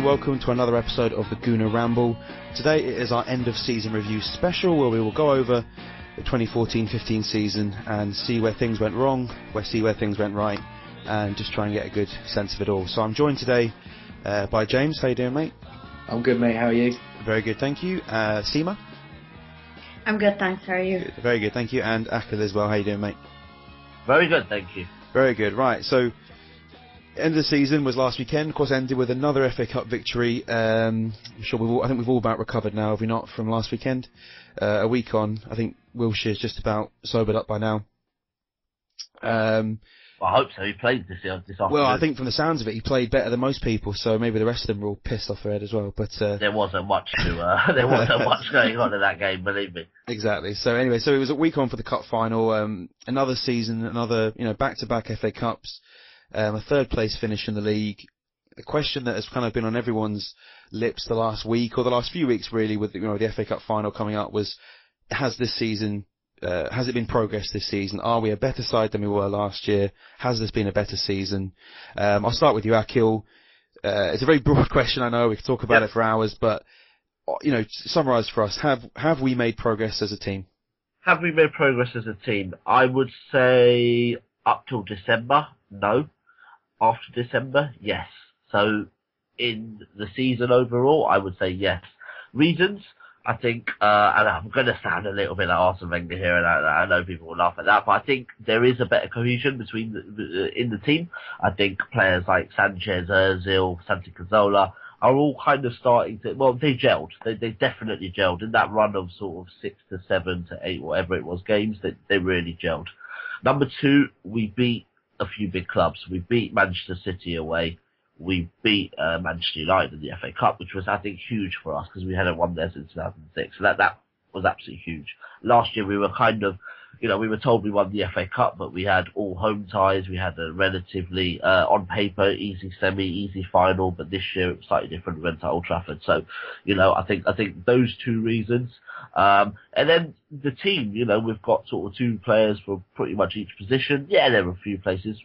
welcome to another episode of the Gooner Ramble. Today it is our end of season review special where we will go over the 2014-15 season and see where things went wrong, see where things went right, and just try and get a good sense of it all. So I'm joined today by James. How you doing, mate? I'm good, mate. How are you? Very good, thank you. Sima? I'm good, thanks. How are you? Good. Very good, thank you. And Akhil as well. How you doing, mate? Very good, thank you. Very good. Right, so end of the season was last weekend. Of course, ended with another FA Cup victory. I'm sure I think we've all about recovered now, have we not, from last weekend? A week on, I think Wilshire's just about sobered up by now. Well, I hope so. He played this afternoon. Well, I think from the sounds of it, he played better than most people, so maybe the rest of them were all pissed off their head as well. But there wasn't much there wasn't much going on in that game, believe me. Exactly. So anyway, so it was a week on for the cup final. Another season, another back-to-back FA Cups, a third place finish in the league. A question that has kind of been on everyone's lips the last week or the last few weeks, really, with the FA Cup final coming up, was has it been progress this season? Are we a better side than we were last year? Has this been a better season? I'll start with you, Akhil. It's a very broad question, I know. We could talk about it for hours, but summarise for us. Have we made progress as a team? Have we made progress as a team? I would say up till December, no. After December, yes. So in the season overall, I would say yes. Reasons? I think, and I'm going to sound a little bit like Arsene Wenger here, and I know people will laugh at that, but I think there is a better cohesion in the team. I think players like Sanchez, Ozil, Santi Cazorla are all kind of starting to, well, they gelled. They definitely gelled. In that run of sort of 6 to 7 to 8, whatever it was, games, they really gelled. Number two, we beat a few big clubs. We beat Manchester City away. We beat Manchester United in the FA Cup, which was, I think, huge for us because we hadn't won there since 2006. So that was absolutely huge. Last year we were kind of, we were told we won the FA Cup, but we had all home ties. We had a relatively, on paper, easy semi, easy final. But this year it was slightly different. We went to Old Trafford. So, I think those two reasons. And then the team, we've got sort of 2 players for pretty much each position. Yeah, there are a few positions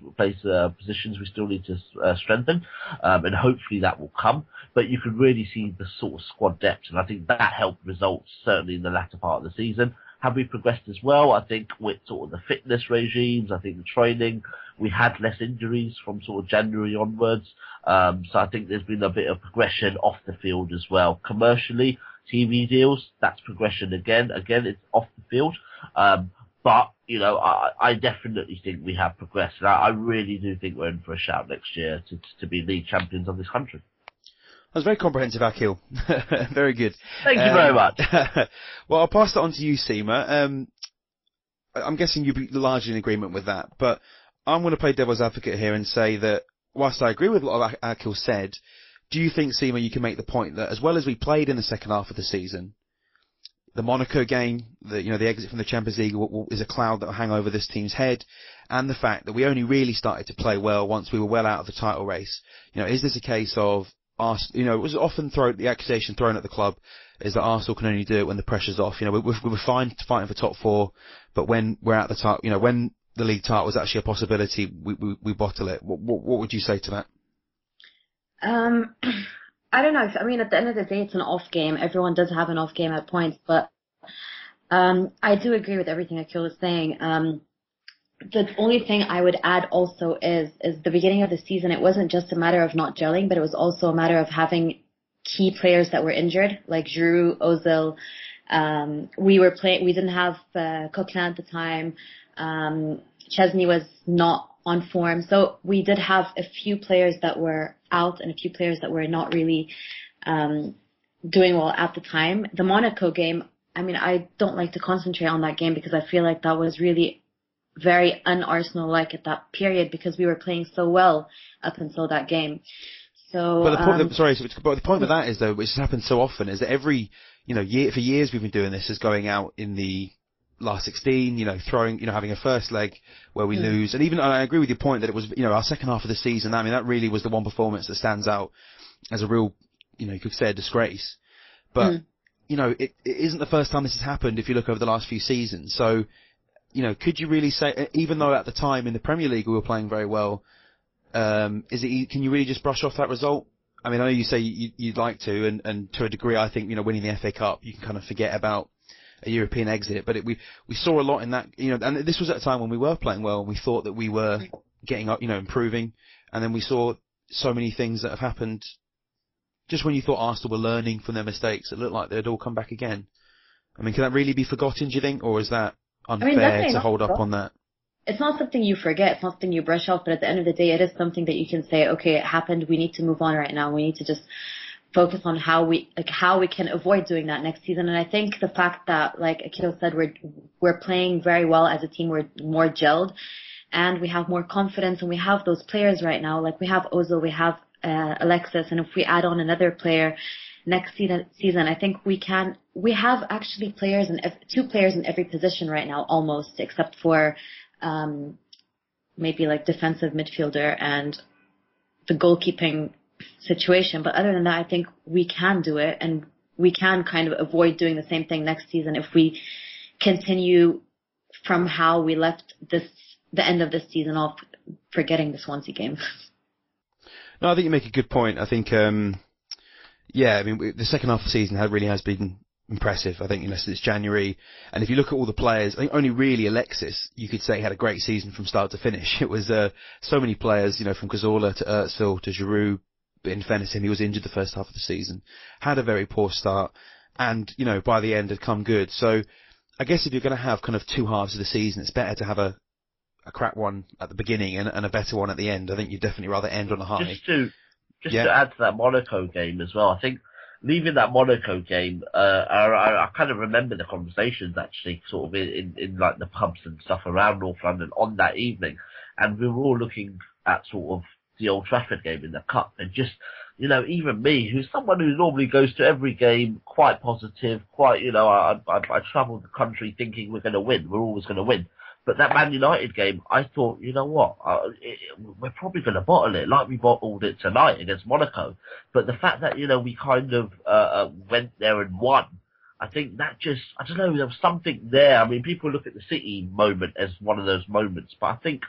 we still need to strengthen, and hopefully that will come. But you can really see the sort of squad depth, and I think that helped results certainly in the latter part of the season. Have we progressed as well? I think with sort of the fitness regimes, I think the training, we had less injuries from sort of January onwards. So I think there's been a bit of progression off the field as well. Commercially, TV deals, that's progression again. Again, it's off the field. But, I definitely think we have progressed. And I really do think we're in for a shout next year to be league champions of this country. That was very comprehensive, Akhil. Very good. Thank you very much. Well, I'll pass that on to you, Sima. I'm guessing you'd be largely in agreement with that, but I'm going to play devil's advocate here and say that whilst I agree with what Akhil said, do you think, Sima, you can make the point that as well as we played in the second half of the season, the Monaco game, the exit from the Champions League is a cloud that will hang over this team's head, and the fact that we only really started to play well once we were well out of the title race. Is this a case of it was often the accusation thrown at the club is that Arsenal can only do it when the pressure's off. We're fine fighting for top 4, but when we're at the top, when the league title was actually a possibility, we bottle it. What would you say to that? I don't know. I mean, at the end of the day, it's an off game. Everyone does have an off game at points, but I do agree with everything Akhil is saying. The only thing I would add also is the beginning of the season, it wasn't just a matter of not gelling, but it was also a matter of having key players that were injured, like Giroud, Ozil. We didn't have Coquelin at the time. Chesney was not on form. So we did have a few players that were out and a few players that were not really doing well at the time. The Monaco game, I mean, I don't like to concentrate on that game because I feel like that was really very un-Arsenal-like at that period because we were playing so well up until that game. So, but the point with that is, though, which has happened so often, is that every year for years we've been doing this, is going out in the last 16, having a first leg where we lose, and even I agree with your point that it was our second half of the season. I mean, that really was the one performance that stands out as a real, you could say a disgrace. But it isn't the first time this has happened. If you look over the last few seasons, so. Could you really say, even though at the time in the Premier League we were playing very well, can you really just brush off that result I mean, I know you say you'd like to, and to a degree, I think, winning the FA Cup, you can kind of forget about a European exit. But we saw a lot in that, and this was at a time when we were playing well, and we thought that we were getting up, improving, and then we saw so many things that have happened. Just when you thought Arsenal were learning from their mistakes, it looked like they'd all come back again. I mean, can that really be forgotten, do you think, or is that unfair to hold up on that? It's not something you forget, it's not something you brush off, but at the end of the day, it is something that you can say, okay, it happened, we need to move on right now, we need to just focus on how we can avoid doing that next season. And I think the fact that, like Akhil said, we're playing very well as a team, we're more gelled, and we have more confidence, and we have those players right now, like we have Ozil, we have Alexis, and if we add on another player next season, I think we have actually two players in every position right now, almost, except for maybe like defensive midfielder and the goalkeeping situation. But other than that, I think we can do it, and we can kind of avoid doing the same thing next season if we continue from how we left the end of this season off, forgetting the Swansea game. No, I think you make a good point. I think, I mean, the second half of the season really has been impressive. I think, since January, and if you look at all the players, I think only really Alexis, you could say, had a great season from start to finish. It was so many players, from Cazorla to Özil to Giroud. In fairness to him, he was injured the first half of the season, had a very poor start, and by the end had come good. So I guess if you're going to have kind of two halves of the season, it's better to have a crap one at the beginning and a better one at the end. I think you'd definitely rather end on a high. Just to add to that Monaco game as well, I think leaving that Monaco game, I kind of remember the conversations actually sort of in like the pubs and stuff around North London on that evening, and we were all looking at sort of the Old Trafford game in the Cup, and just, even me, who's someone who normally goes to every game quite positive, quite, I travel the country thinking we're going to win, we're always going to win. But that Man United game, I thought, we're probably going to bottle it, like we bottled it tonight against Monaco. But the fact that, we kind of went there and won, I think that just, I don't know, there was something there. I mean, people look at the City moment as one of those moments, but I think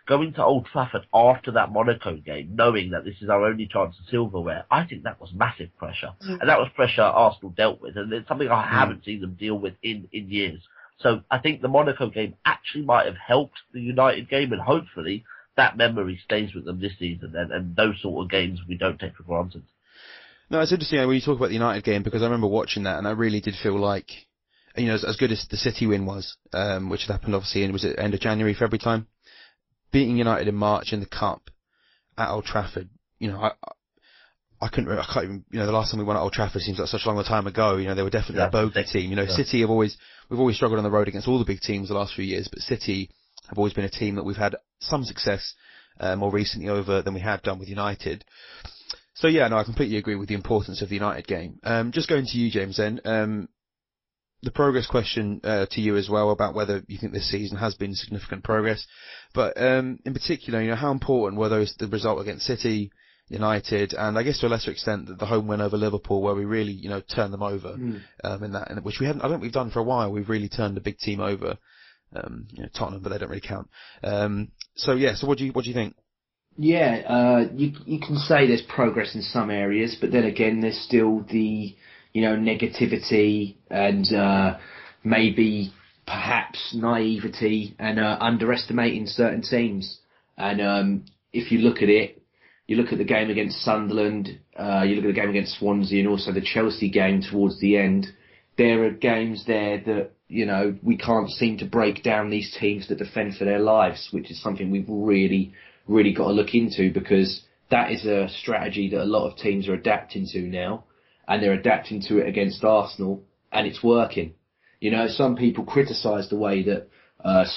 going to Old Trafford after that Monaco game, knowing that this is our only chance of silverware, I think that was massive pressure. And that was pressure Arsenal dealt with, and it's something I haven't seen them deal with in years. So I think the Monaco game actually might have helped the United game, and hopefully that memory stays with them this season, and those sort of games we don't take for granted. No, it's interesting when you talk about the United game, because I remember watching that, and I really did feel like, as good as the City win was, which had happened obviously, was it end of January, February time, beating United in March in the Cup at Old Trafford, I can't even, the last time we won at Old Trafford seems like such a long time ago. They were definitely a bogey team. City we've always struggled on the road against all the big teams the last few years, but City have always been a team that we've had some success more recently over than we have done with United. So yeah, no, I completely agree with the importance of the United game. Just going to you, James, then. The progress question to you as well, about whether you think this season has been significant progress, but in particular, how important were the result against City, United, and I guess to a lesser extent the home win over Liverpool, where we really turned them over in that, which we haven't. I don't think we've done for a while. We've really turned a big team over. Tottenham, but they don't really count. So what do you think? Yeah, you can say there's progress in some areas, but then again, there's still the negativity and maybe perhaps naivety and underestimating certain teams. And if you look at it, you look at the game against Sunderland, you look at the game against Swansea, and also the Chelsea game towards the end. There are games there that, we can't seem to break down these teams that defend for their lives, which is something we've really, really got to look into, because that is a strategy that a lot of teams are adapting to now, and they're adapting to it against Arsenal, and it's working. Some people criticise the way that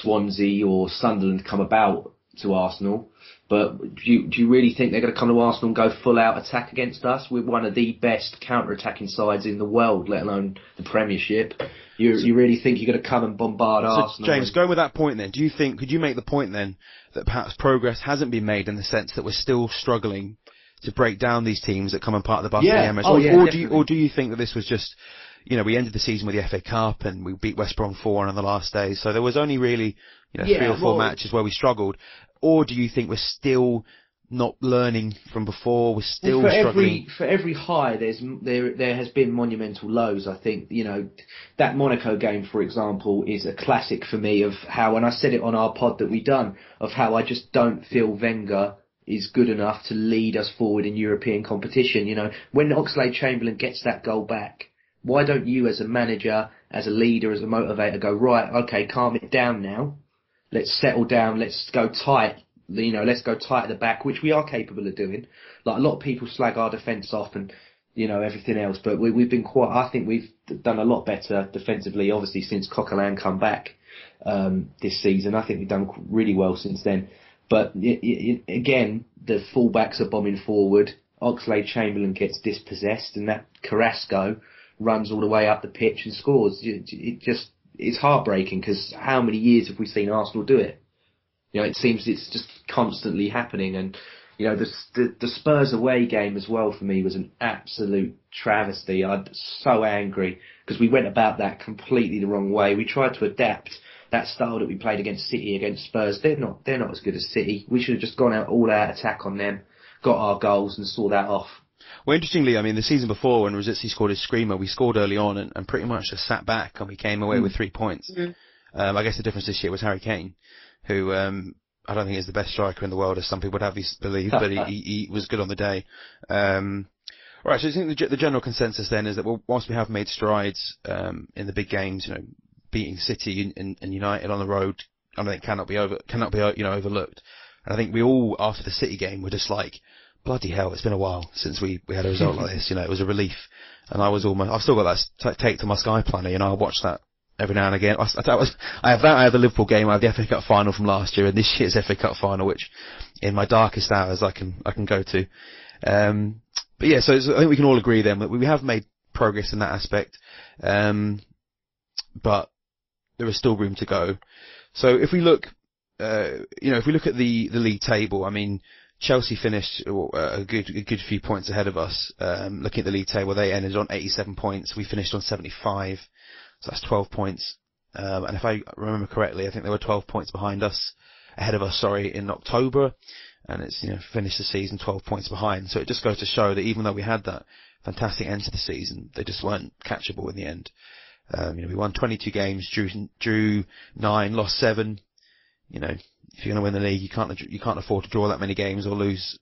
Swansea or Sunderland come about to Arsenal, but do you really think they're going to come to Arsenal and go full-out attack against us? We're one of the best counter-attacking sides in the world, let alone the Premiership. You really think you're going to come and bombard Arsenal? James, going with that point then, could you make the point then that perhaps progress hasn't been made in the sense that we're still struggling to break down these teams that come and part of the bus of the Emirates? Or do you think that this was just, we ended the season with the FA Cup and we beat West Brom 4-1 on the last day, so there was only really 3 or 4 matches where we struggled? Or do you think we're still not learning from before. We're still for struggling. For every high, there has been monumental lows. I think that Monaco game, for example, is a classic for me of how, and I said it on our pod that we done, of how I just don't feel Wenger is good enough to lead us forward in European competition. When Oxlade-Chamberlain gets that goal back, why don't you, as a manager, as a leader, as a motivator, go, right, okay, calm it down now. Let's settle down. Let's go tight. Let's go tight at the back, which we are capable of doing. Like, a lot of people slag our defence off and, everything else, but we've been I think we've done a lot better defensively, obviously, since Coquelin come back, this season. I think we've done really well since then. But, again, the fullbacks are bombing forward. Oxlade-Chamberlain gets dispossessed, and that Carrasco runs all the way up the pitch and scores. It's heartbreaking, because how many years have we seen Arsenal do it? It seems it's just constantly happening. And, the Spurs away game as well for me was an absolute travesty. I'm so angry because we went about that completely the wrong way. We tried to adapt that style that we played against City, against Spurs. They're not as good as City. We should have just gone out all out attack on them, got our goals and saw that off. Well, interestingly, I mean, the season before when Rosicki scored his screamer, we scored early on and pretty much just sat back and we came away with 3 points. I guess the difference this year was Harry Kane, who I don't think is the best striker in the world, as some people would have you believe, but he was good on the day. All right, so I think the general consensus then is that whilst we have made strides in the big games, beating City and United on the road, I don't think cannot be overlooked. And I think we all, after the City game, were just like, bloody hell, it's been a while since we had a result like this. It was a relief. And I've still got that taped to my Sky planner. I watch that every now and again. I have the Liverpool game, I have the FA Cup final from last year, and this year's FA Cup final, which in my darkest hours I can go to. But yeah, so I think we can all agree then that we have made progress in that aspect, but there is still room to go. So if we look, if we look at the league table, I mean, Chelsea finished a good few points ahead of us. Looking at the league table, they ended on 87 points. We finished on 75, so that's 12 points. And if I remember correctly, I think they were 12 points ahead of us, in October. And it's, finished the season 12 points behind. So it just goes to show that even though we had that fantastic end to the season, they just weren't catchable in the end. We won 22 games, drew 9, lost 7. If you're going to win the league, you can't afford to draw that many games or lose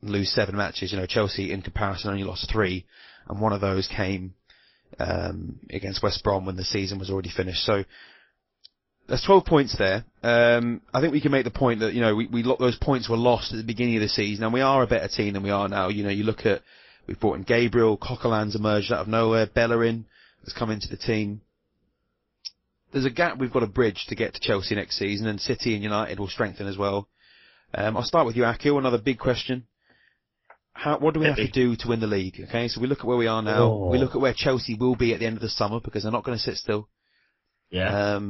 7 matches. Chelsea in comparison only lost 3, and one of those came against West Brom when the season was already finished. So there's 12 points there. I think we can make the point that those points were lost at the beginning of the season, and we are a better team than we are now. You look at, we've brought in Gabriel, Coquelin's emerged out of nowhere, Bellerin has come into the team. There's a gap we've got to bridge to get to Chelsea next season, and City and United will strengthen as well. I'll start with you, Akhil. Another big question. What do we have to do to win the league? Okay, so we look at where we are now. Oh. We look at where Chelsea will be at the end of the summer, because they're not going to sit still. Yeah.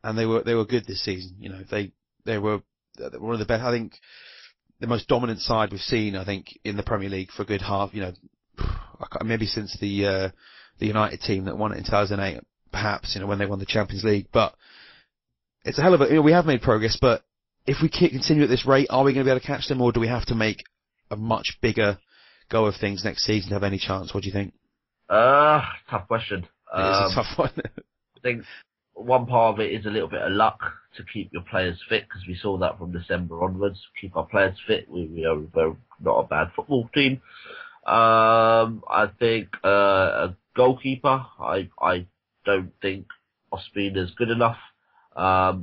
And they were good this season. They were one of the best. I think the most dominant side we've seen, I think, in the Premier League for a good half. Maybe since the United team that won it in 2008. Perhaps, when they won the Champions League. But it's a hell of a, we have made progress, but if we continue at this rate, are we going to be able to catch them, or do we have to make a much bigger go of things next season to have any chance? What do you think? Tough question. It's a tough one. I think one part of it is a little bit of luck to keep your players fit, because we saw that from December onwards. Keep our players fit. We're not a bad football team. I think a goalkeeper, I don't think Ospina's good enough. I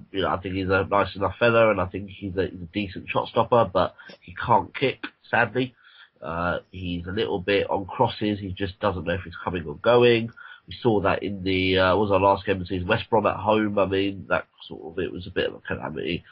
think he's a nice enough fella, and I think he's a decent shot stopper, but he can't kick, sadly. He's a little bit on crosses. He just doesn't know if he's coming or going. We saw that in was our last game of the season, West Brom at home. I mean, that it was a bit of a calamity.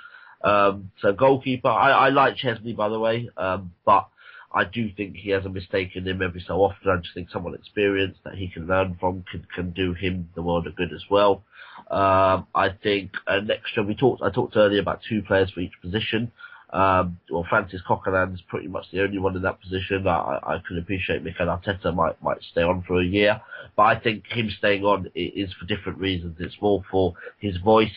So goalkeeper, I like Chesney, by the way, but I do think he has a mistake in him every so often. I just think someone experienced that he can learn from can do him the world of good as well. I think next year I talked earlier about 2 players for each position. Francis Coquelin is pretty much the only one in that position. I can appreciate Mikel Arteta might stay on for a year, but I think him staying on is for different reasons. It's more for his voice.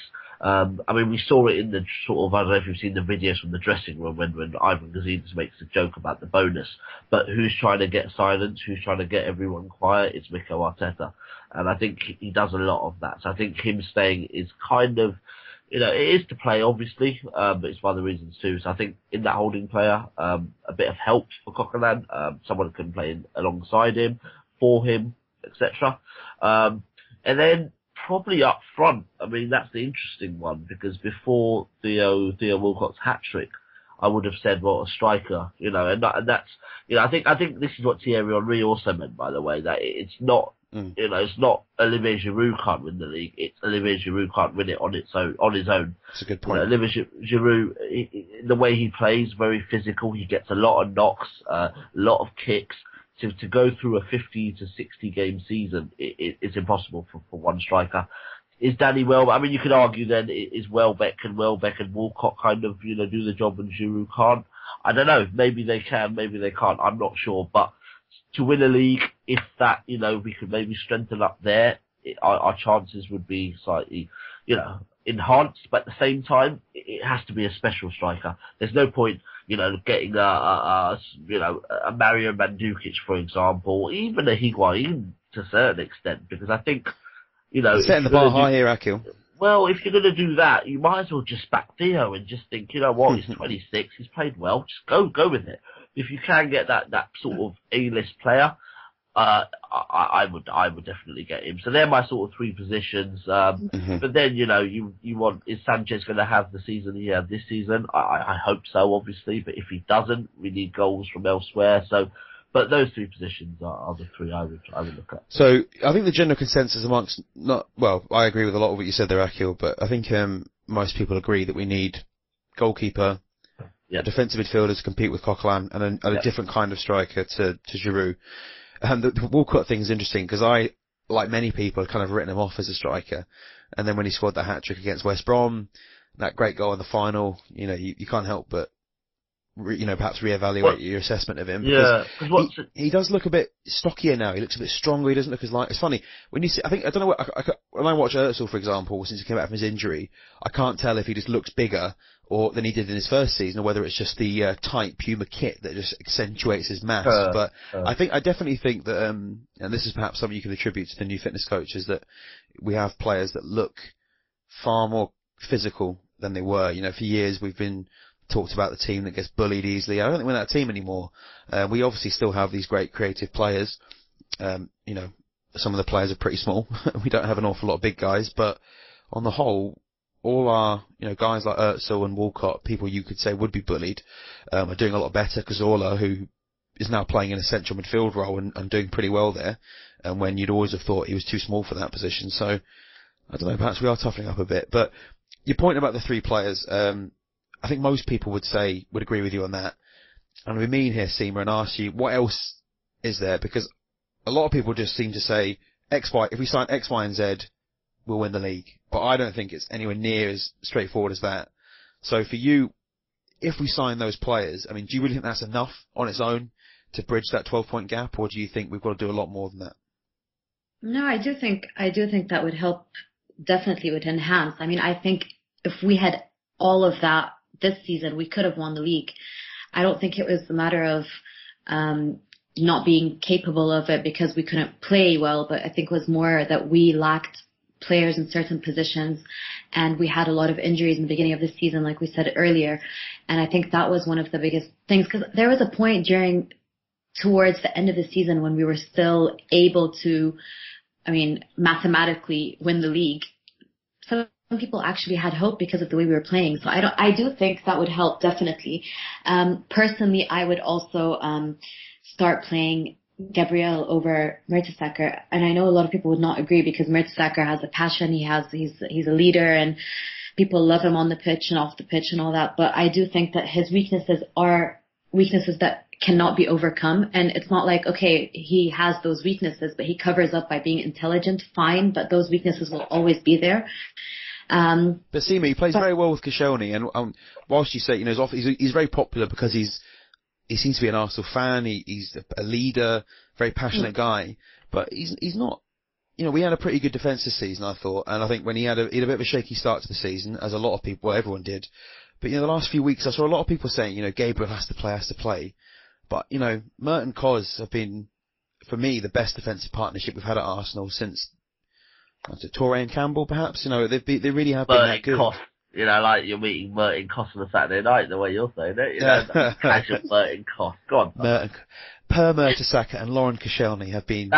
I mean, we saw it in the sort of, I don't know if you've seen the videos from the dressing room when Ivan Gazidis makes a joke about the bonus, but who's trying to get silence, who's trying to get everyone quiet? It's Mikel Arteta. And I think he does a lot of that. So I think him staying is kind of, it is to play, obviously, but it's one of the reasons too. So I think in that holding player, a bit of help for Coquelin, someone who can play alongside him, for him, etc. And then probably up front, I mean, that's the interesting one, because before Theo Walcott's hat-trick, I would have said, well, a striker, and that's, I think this is what Thierry Henry also meant, by the way, that it's not, it's not Olivier Giroud can't win the league, it's Olivier Giroud can't win it on his own. That's a good point. Olivier Giroud, the way he plays, very physical, he gets a lot of knocks, a lot of kicks. To go through a 50 to 60 game season, it's impossible for one striker. Is Danny Welbeck? I mean, you could argue then, is Welbeck and Walcott kind of, do the job and Giroud can't? I don't know. Maybe they can, maybe they can't. I'm not sure. But to win a league, if that, we could maybe strengthen up there, our chances would be slightly, enhanced. But at the same time, it has to be a special striker. There's no point, getting a Mario Mandzukic, for example, even a Higuain to a certain extent, because I think, setting the bar high here, Akhil. Well, if you're going to do that, you might as well just back Theo and just think, he's 26, he's played well, just go with it. If you can get that sort of A-list player, I would definitely get him. So they're my sort of three positions. But then, you want, is Sanchez going to have the season he had this season? I hope so, obviously. But if he doesn't, we need goals from elsewhere. So, but those three positions are the three I would look at. So I think the general consensus amongst I agree with a lot of what you said there, Akhil, but I think most people agree that we need goalkeeper, a defensive midfielder to compete with Coquelin, and a different kind of striker to Giroud. The Walcott thing is interesting because I, like many people, have kind of written him off as a striker, and then when he scored that hat trick against West Brom, that great goal in the final, you can't help but perhaps reevaluate your assessment of him. Yeah, he does look a bit stockier now. He looks a bit stronger. He doesn't look as light. It's funny when you see. I don't know when I watch Özil, for example, since he came back from his injury, I can't tell if he just looks bigger than he did in his first season, or whether it's just the tight Puma kit that just accentuates his mass. But I definitely think that, and this is perhaps something you can attribute to the new fitness coach, is that we have players that look far more physical than they were. For years we've been talked about the team that gets bullied easily. I don't think we're that team anymore. We obviously still have these great creative players. Some of the players are pretty small. We don't have an awful lot of big guys, but on the whole, all our, guys like Özil and Walcott, people you could say would be bullied, are doing a lot better. Cazorla, who is now playing in a central midfield role and doing pretty well there, when you'd always have thought he was too small for that position. So, I don't know, perhaps we are toughening up a bit. But your point about the three players, I think most people would agree with you on that. And we mean here, Sima, and ask you, what else is there? Because a lot of people just seem to say, if we sign X, Y, and Z, we'll win the league. But I don't think it's anywhere near as straightforward as that. So for you, if we sign those players, I mean, do you really think that's enough on its own to bridge that 12-point gap, or do you think we've got to do a lot more than that? No, I do think that would help, definitely would enhance. I mean, I think if we had all of that this season, we could have won the league. I don't think it was a matter of not being capable of it because we couldn't play well, but I think it was more that we lacked players in certain positions, and we had a lot of injuries in the beginning of the season, like we said earlier. And I think that was one of the biggest things, because there was a point towards the end of the season when we were still able to, mathematically win the league. Some people actually had hope because of the way we were playing. So I do think that would help, definitely. Personally, I would also start playing Gabriel over Mertesacker, and I know a lot of people would not agree because Mertesacker has a passion. He's a leader, and people love him on the pitch and off the pitch and all that. But I do think that his weaknesses are weaknesses that cannot be overcome, and it's not like, okay, he has those weaknesses, but he covers up by being intelligent, fine, but those weaknesses will always be there. But Sima, he plays very well with Koscielny, and whilst you say, he's very popular because he seems to be an Arsenal fan. He's a leader, very passionate guy, but he's not we had a pretty good defence this season, I thought, and I think when he had a bit of a shaky start to the season, as a lot of people, well, everyone did. But the last few weeks, I saw a lot of people saying, Gabriel has to play. But Merton Cos have been, for me, the best defensive partnership we've had at Arsenal since Toure and Campbell, perhaps. They really have been that good. Cost, like you're meeting Merton Cos on a Saturday night, the way you're saying it. Casual Merton Cos. Go on. Per Mertesacker and Lauren Koscielny have been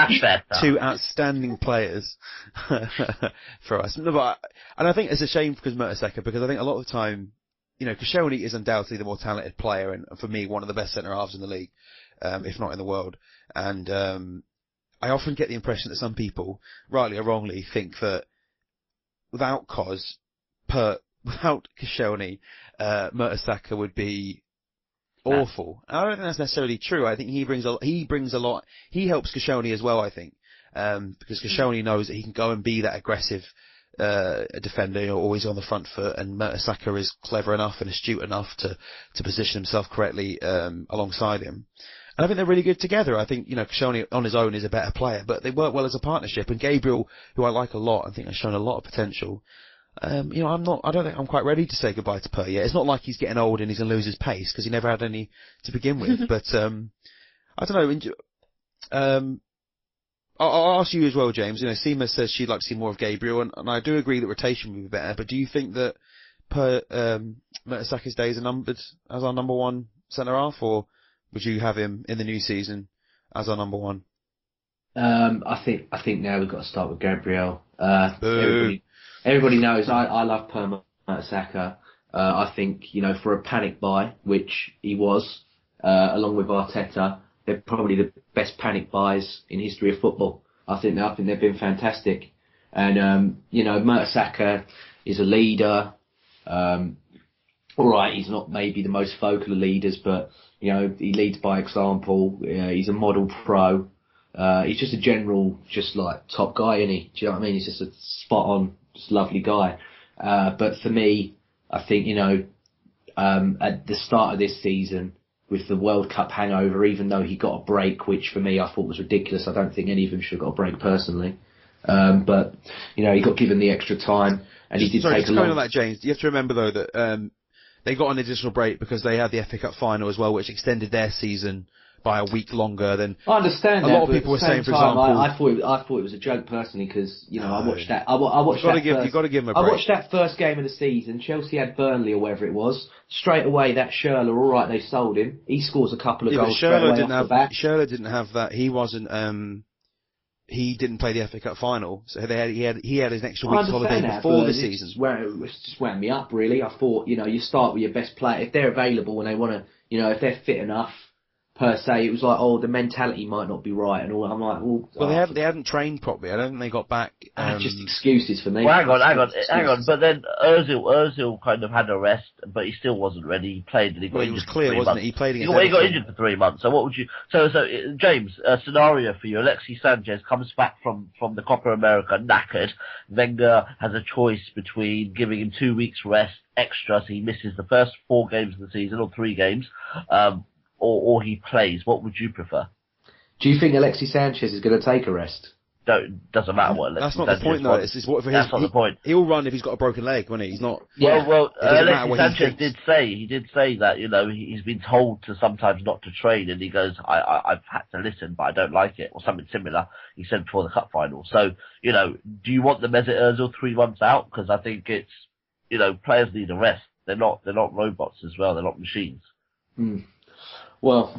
two outstanding players for us. And I think it's a shame because Mertesacker, because I think a lot of the time, Koscielny is undoubtedly the more talented player, and for me, one of the best centre halves in the league, if not in the world. And I often get the impression that some people, rightly or wrongly, think that without Koscielny, Mertesacker would be awful. I don't think that's necessarily true. I think he brings a lot. He helps Koscielny as well, I think, because Koscielny knows that he can go and be that aggressive defender, always on the front foot, and Mertesacker is clever enough and astute enough to position himself correctly alongside him. And I think they're really good together. I think Koscielny on his own is a better player, but they work well as a partnership. And Gabriel, who I like a lot, I think has shown a lot of potential. I don't think I'm quite ready to say goodbye to Per yet. It's not like he's getting old and he's going to lose his pace, because he never had any to begin with. But I don't know. I'll ask you as well, James. Sima says she'd like to see more of Gabriel, and I do agree that rotation would be better. But do you think that Mertesacker's days are numbered as our number one centre half, or would you have him in the new season as our number one? I think now we've got to start with Gabriel. Everybody knows I love Per Mertesacker. I think, for a panic buy, which he was, along with Arteta, they're probably the best panic buys in history of football. I think they've been fantastic. And, Mertesacker is a leader. Alright, he's not maybe the most vocal of leaders, but, he leads by example. He's a model pro. He's just a general, just like top guy, isn't he? Do you know what I mean? He's just a spot on, just lovely guy. But for me, I think, at the start of this season, with the World Cup hangover, even though he got a break, which for me I thought was ridiculous. I don't think any of them should have got a break personally. But, he got given the extra time, and he did take a long... on that, James, you have to remember though that they got an additional break because they had the FA Cup final as well, which extended their season by a week longer than... I understand a lot of people were saying, for example... I thought it was a joke personally, because, I watched that... You've got to give him a break. I watched that first game of the season. Chelsea had Burnley or whatever it was. Straight away, that Schürrle, alright, they sold him. He scores a couple of goals straight away off the bat. Schürrle didn't have that. He wasn't... he didn't play the FA Cup final, so he had his extra week's holiday before the season. It's just wound me up, really. I thought, you start with your best player. If they're available and they want to, if they're fit enough, per se, it was like, the mentality might not be right and all. I'm like, well, they hadn't trained properly. I don't think they got back. Just excuses for me. Well, hang on. But then Ozil kind of had a rest, but he still wasn't ready. He played and he got injured. It was clear, wasn't it? He played against. He got injured for 3 months. So what would you? So James, a scenario for you: Alexis Sanchez comes back from the Copa America knackered. Wenger has a choice between giving him 2 weeks rest extra, so he misses the first 4 games of the season or 3 games. Or he plays. What would you prefer? Do you think Alexis Sanchez is going to take a rest? Doesn't matter what. That's not the point, though. That's not the point. He'll run if he's got a broken leg, won't he? He's not. Yeah. Well, Alexis Sanchez did say that he's been told to sometimes not to train, and he goes, I've had to listen, but I don't like it, or something similar. He said before the cup final. So do you want the Mesut Ozil 3 months out? Because I think it's players need a rest. They're not robots as well. They're not machines. Well,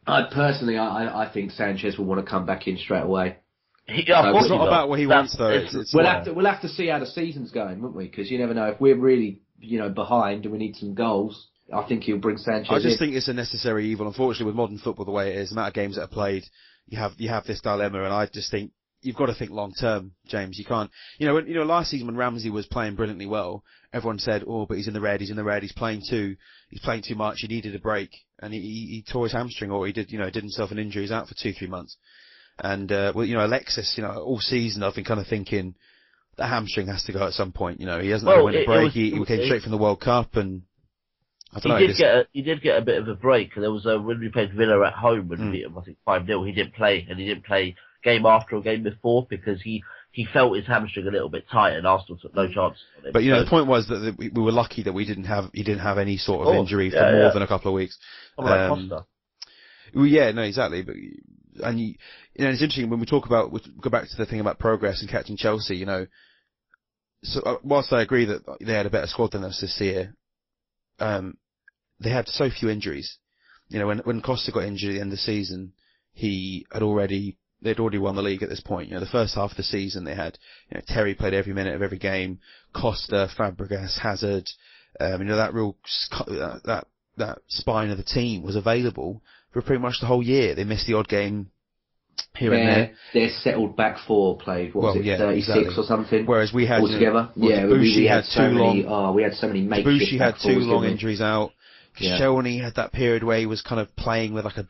I think Sanchez will want to come back in straight away. It's not about what he wants, though. We'll have to see how the season's going, won't we? Because you never know. If we're really, behind and we need some goals, I think he'll bring Sanchez in. I just think it's a necessary evil. Unfortunately, with modern football the way it is, the amount of games that are played, you have this dilemma, and I just think you've got to think long term, James. You can't, last season when Ramsey was playing brilliantly well, everyone said, but he's in the red, he's playing too much, he needed a break, and he tore his hamstring, or he did himself an injury, he's out for 2-3 months. And, Alexis, all season I've been kind of thinking, the hamstring has to go at some point, he hasn't had a break, he came straight from the World Cup, and I don't know. He did get a bit of a break. There was when we played Villa at home when we beat them, I think 5-0. He didn't play, and he didn't play game after or game before because he felt his hamstring a little bit tight and Arsenal took no chances on him. But the point was that we were lucky that he didn't have any sort of injury for more than a couple of weeks. Like Costa. Well, yeah, no, exactly. But it's interesting when we go back to the thing about progress and catching Chelsea. So whilst I agree that they had a better squad than us this year, they had so few injuries. When Costa got injured at the end of the season, they'd already won the league at this point. The first half of the season they had, Terry played every minute of every game, Costa, Fabregas, Hazard, that spine of the team was available for pretty much the whole year. They missed the odd game here and there. Their settled back four played, 36 or something? Whereas we had altogether. We had so many makeshift Debussy had two long injuries out. Koscielny had that period where he was kind of playing with like a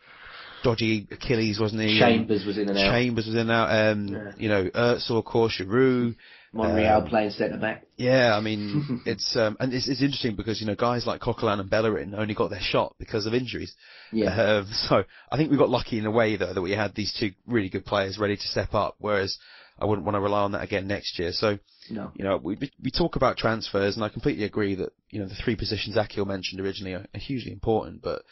dodgy Achilles, wasn't he? Chambers was in and out. Özil, of course, Giroud. Monreal playing centre back. Yeah, I mean, it's interesting because guys like Coquelin and Bellerin only got their shot because of injuries. Yeah. So I think we got lucky in a way though that we had these two really good players ready to step up. Whereas I wouldn't want to rely on that again next year. So no. We talk about transfers, and I completely agree that the three positions Akhil mentioned originally are hugely important. But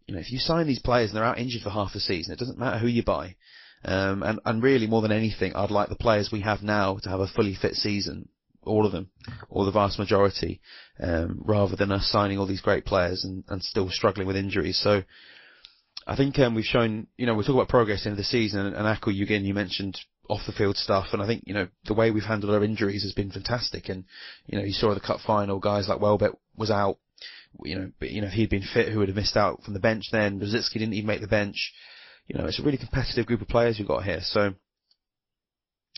if you sign these players and they're out injured for half a season, it doesn't matter who you buy. And really, more than anything, I'd like the players we have now to have a fully fit season, all of them, or the vast majority, rather than us signing all these great players and still struggling with injuries. So I think we've shown, we talk about progress in the season, and Akhil, you mentioned off the field stuff, and I think the way we've handled our injuries has been fantastic. And you saw the cup final, guys like Welbeck was out. But if he'd been fit, who would have missed out from the bench then? Rosicky didn't even make the bench. It's a really competitive group of players we've got here. So,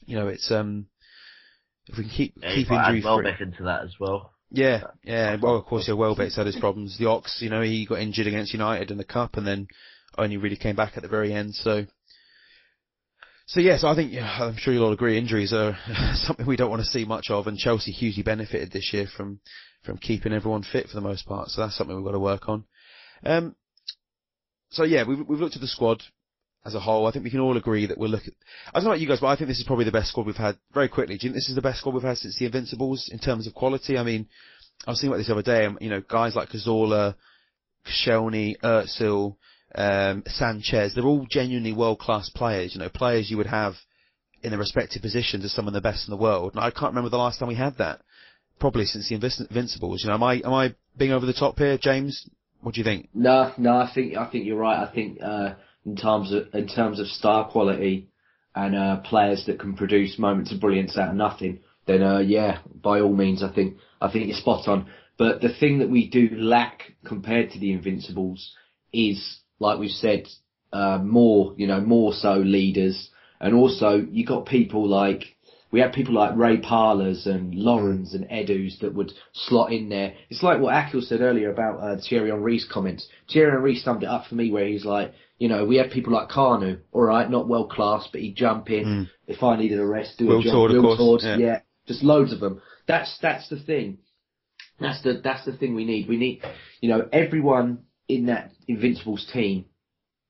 it's if we can keep injury free. Welbeck into that as well. Yeah. Well, of course, Welbeck's had his problems. The Ox, he got injured against United in the cup, and then only really came back at the very end. So yes, I think I'm sure you'll all agree injuries are something we don't want to see much of, and Chelsea hugely benefited this year from keeping everyone fit for the most part. So that's something we've got to work on. So yeah, we've looked at the squad as a whole. I think we can all agree that we'll look at, I don't know about you guys, but I think this is probably the best squad we've had. Very quickly, do you think this is the best squad we've had since the Invincibles in terms of quality? I mean, I was thinking about this the other day, and guys like Cazorla, Koscielny, Özil, Sanchez, they're all genuinely world-class players, players you would have in their respective positions as some of the best in the world. And I can't remember the last time we had that. Probably since the Invincibles. Am I being over the top here, James? What do you think? No, I think you're right. I think in terms of star quality and players that can produce moments of brilliance out of nothing, then by all means, I think you're spot on. But the thing that we do lack compared to the Invincibles is, like we've said, more so leaders, and also you got people like. We had people like Ray Parlers and Lawrence and Edus that would slot in there. It's like what Akhil said earlier about Thierry Henry's comments. Thierry Henry summed it up for me where he's like, we had people like Carnu, alright, not world class, but he'd jump in. If I needed a rest, do a job. Will Tord, yeah, just loads of them. That's the thing. That's the thing we need. We need, everyone in that Invincibles team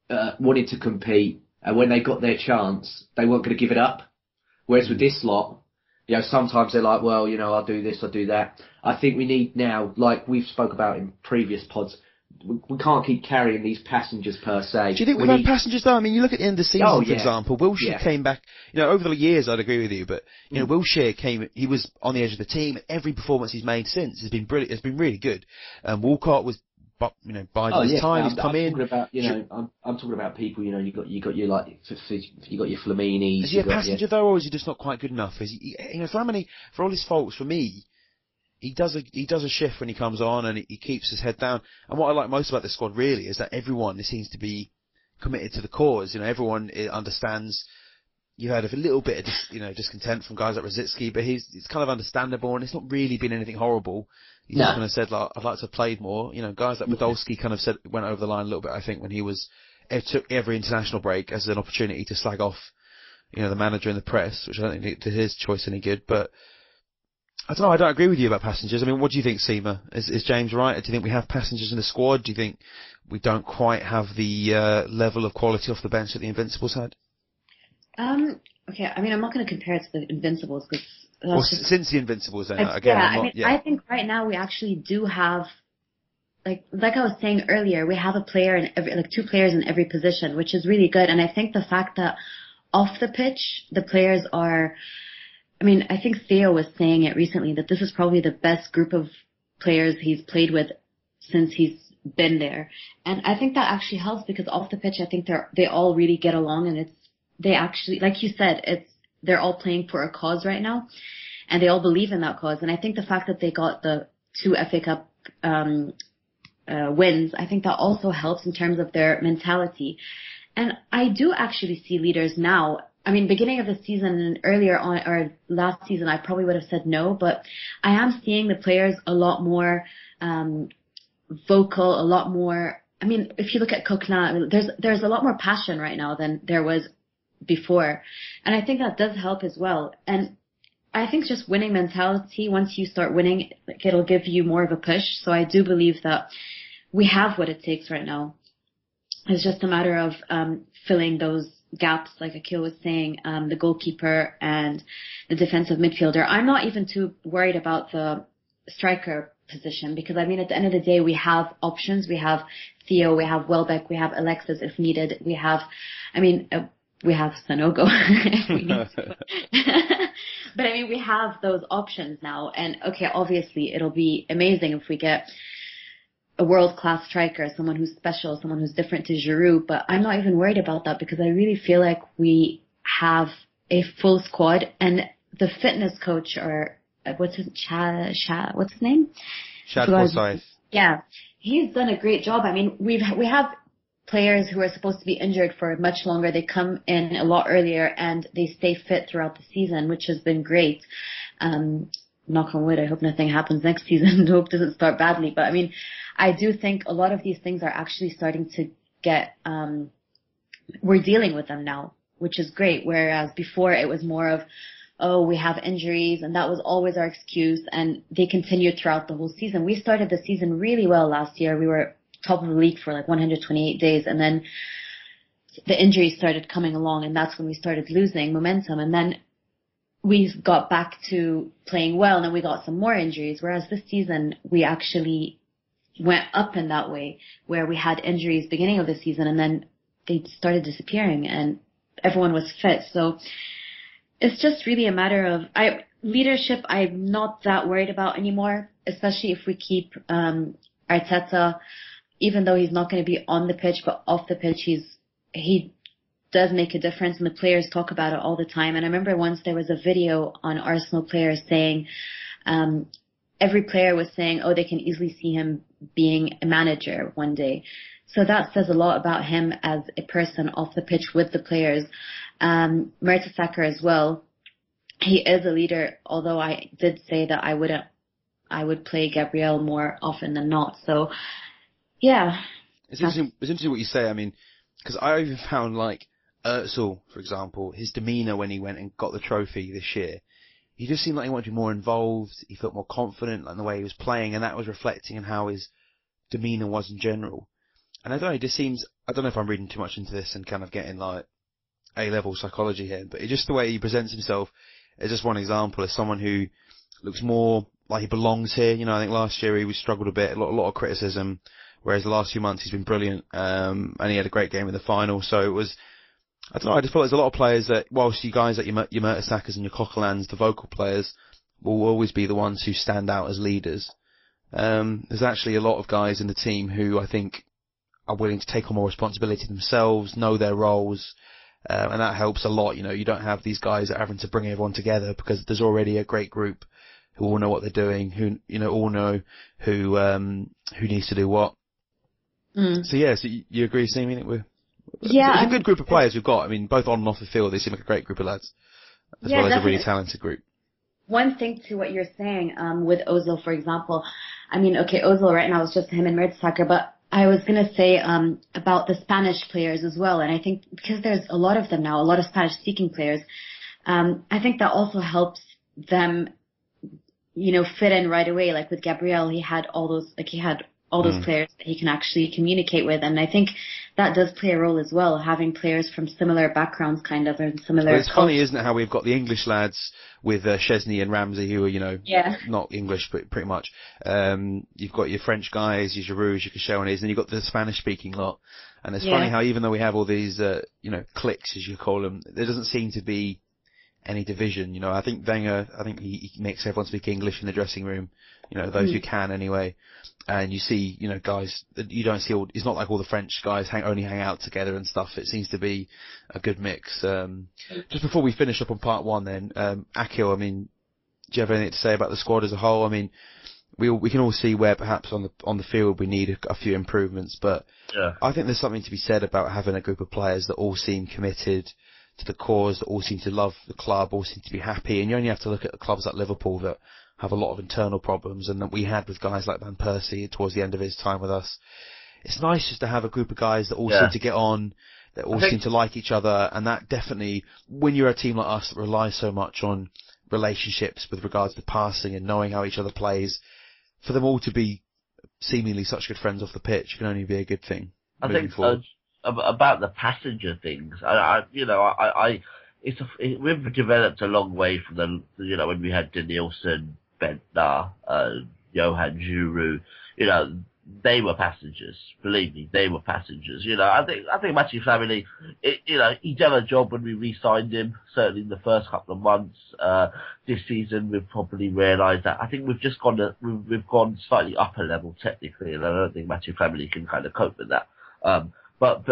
wanted to compete, and when they got their chance, they weren't going to give it up. Whereas with this lot, sometimes they're like, well, I'll do this, I'll do that. I think we need now, like we've spoke about in previous pods, we can't keep carrying these passengers per se. Do you think we've had passengers though? I mean, you look at the end of the season, for example, Wilshere came back, over the years I'd agree with you, but, Wilshere he was on the edge of the team, and every performance he's made since has been brilliant, has been really good. Walcott was, biding his time, he's come in. I'm talking about people, you got your you got your Flaminis. Is he a passenger though, or is he just not quite good enough? Is he, for all his faults, for me, he does a shift when he comes on, and he keeps his head down. And what I like most about this squad really is that everyone seems to be committed to the cause. Everyone understands. You heard of a little bit of discontent from guys like Rosicky, but it's kind of understandable, and it's not really been anything horrible. He's just kind of said, like, I'd like to have played more. Guys like Podolski kind of went over the line a little bit, I think, when he took every international break as an opportunity to slag off, the manager and the press, which I don't think did his choice any good. But I don't know, I don't agree with you about passengers. I mean, what do you think, Sima? Is James right? Do you think we have passengers in the squad? Do you think we don't quite have the level of quality off the bench that the Invincibles had? Okay, I mean, I'm not going to compare it to the Invincibles because Or that's just since the Invincibles, then again, yeah. I'm I not. mean, Yeah. I think right now we actually do have like I was saying earlier, we have a player in every like two players in every position, which is really good. And I think the fact that off the pitch the players are, I mean, I think Theo was saying it recently that this is probably the best group of players he's played with since he's been there. And I think that actually helps because off the pitch, I think they all really get along and they actually, like you said, they're all playing for a cause right now and they all believe in that cause. And I think the fact that they got the two FA Cup, wins, I think that also helps in terms of their mentality. And I do actually see leaders now. I mean, beginning of the season and earlier on, or last season, I probably would have said no, but I am seeing the players a lot more vocal, a lot more. I mean, if you look at Coquelin, there's a lot more passion right now than there was before, and I think that does help as well. And I think just winning mentality. Once you start winning, like, it'll give you more of a push. So I do believe that we have what it takes right now. It's just a matter of filling those gaps, like Akhil was saying, the goalkeeper and the defensive midfielder. I'm not even too worried about the striker position because, I mean, at the end of the day, we have options. We have Theo, we have Welbeck, we have Alexis if needed. We have Sanogo if we need to. But I mean, we have those options now. And okay, obviously, it'll be amazing if we get a world-class striker, someone who's special, someone who's different to Giroud, but I'm not even worried about that because I really feel like we have a full squad and the fitness coach or what's his name? Shad Forsyth. Yeah, he's done a great job. I mean, we have players who are supposed to be injured for much longer. They come in a lot earlier and they stay fit throughout the season, which has been great. Knock on wood, I hope nothing happens next season. Hope doesn't start badly. But I mean, I do think a lot of these things are actually starting to get, we're dealing with them now, which is great. Whereas before it was more of, oh, we have injuries, and that was always our excuse, and they continued throughout the whole season. We started the season really well last year. We were top of the league for like 128 days, and then the injuries started coming along, and that's when we started losing momentum. And then we got back to playing well, and then we got some more injuries, whereas this season we actually went up in that way, where we had injuries beginning of the season, and then they started disappearing, and everyone was fit. So it's just really a matter of leadership. I'm not that worried about anymore, especially if we keep Arteta, even though he's not going to be on the pitch, but off the pitch, he does make a difference, and the players talk about it all the time. And I remember once there was a video on Arsenal players saying, every player was saying, oh, they can easily see him being a manager one day. So that says a lot about him as a person off the pitch with the players. Mertesacker as well. He is a leader, although I did say that I would play Gabriel more often than not. So, yeah. It's interesting what you say. I mean, because I even found like Özil, for example, his demeanour when he went and got the trophy this year, he just seemed like he wanted to be more involved. He felt more confident in the way he was playing, and that was reflecting on how his demeanour was in general. And I don't know, it just seems, I don't know if I'm reading too much into this and kind of getting like A-level psychology here, but it's just the way he presents himself is just one example as someone who looks more like he belongs here. You know, I think last year he struggled a bit, a lot of criticism, whereas the last few months he's been brilliant, and he had a great game in the final. So it was, I don't know, I just felt there's a lot of players that, whilst you guys, like your Mertesackers and your Coquelins, the vocal players, will always be the ones who stand out as leaders. There's actually a lot of guys in the team who I think are willing to take on more responsibility themselves, know their roles, and that helps a lot. You know, you don't have these guys that are having to bring everyone together because there's already a great group who all know what they're doing, who, you know, all know who needs to do what. So yeah, so you agree, Sima? It's a good group of players we've got. I mean, both on and off the field, they seem like a great group of lads, as well as a really talented group. One thing to what you're saying, with Ozil, for example, I mean, okay, Ozil right now is just him and Mertesacker, but I was going to say about the Spanish players as well, and I think because there's a lot of them now, a lot of Spanish-speaking players, I think that also helps them, you know, fit in right away. Like with Gabriel, he had all those players that he can actually communicate with. And I think that does play a role as well, having players from similar backgrounds kind of, and similar Well, it's funny, cultures. isn't it, how we've got the English lads with Chesney and Ramsey who are, Yeah. not English, but pretty much. You've got your French guys, your Giroux, your Koscielny's, and you've got the Spanish-speaking lot. And it's funny how even though we have all these, cliques, as you call them, there doesn't seem to be any division. I think Wenger, he makes everyone speak English in the dressing room, those who can anyway. And you see, guys that you don't see it's not like all the French guys only hang out together and stuff. It seems to be a good mix. Just before we finish up on part one then, Akhil, do you have anything to say about the squad as a whole? We can all see where perhaps on the field we need a few improvements, but I think there's something to be said about having a group of players that all seem committed to the cause, that all seem to love the club, all seem to be happy. And you only have to look at the clubs like Liverpool that have a lot of internal problems, and that we had with guys like Van Persie towards the end of his time with us. It's nice just to have a group of guys that all seem to get on, that all seem to like each other, and that definitely, when you're a team like us that relies so much on relationships with regards to passing and knowing how each other plays, for them all to be seemingly such good friends off the pitch can only be a good thing. I think about the passenger things. We've developed a long way from when we had Danielson, Bentner, Johan Giroux. They were passengers. Believe me, they were passengers. I think Matthew Flamini, he did a job when we re-signed him. Certainly in the first couple of months. This season, we've probably realised that. I think we've just we've gone slightly upper level technically, and I don't think Matthew Flamini can kind of cope with that. But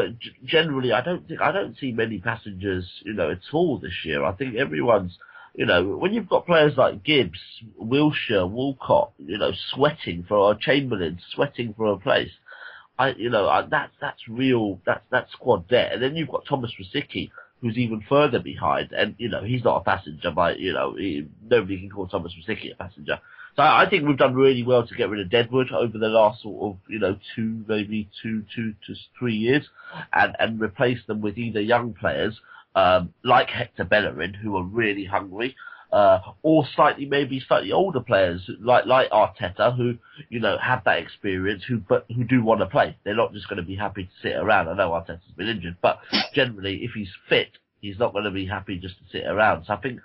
generally, I don't see many passengers, at all this year. I think everyone's, when you've got players like Gibbs, Wilshere, Walcott, sweating for Chamberlain, sweating for a place, that's real. That's squad debt. And then you've got Thomas Rosicky, who's even further behind, and he's not a passenger, but nobody can call Thomas Rosicky a passenger. So I think we've done really well to get rid of Deadwood over the last sort of, 2 to 3 years, and replace them with either young players, like Hector Bellerin, who are really hungry, or maybe slightly older players like Arteta, who, have that experience, who do want to play. They're not just going to be happy to sit around. I know Arteta's been injured, but generally, if he's fit, he's not going to be happy just to sit around. So I think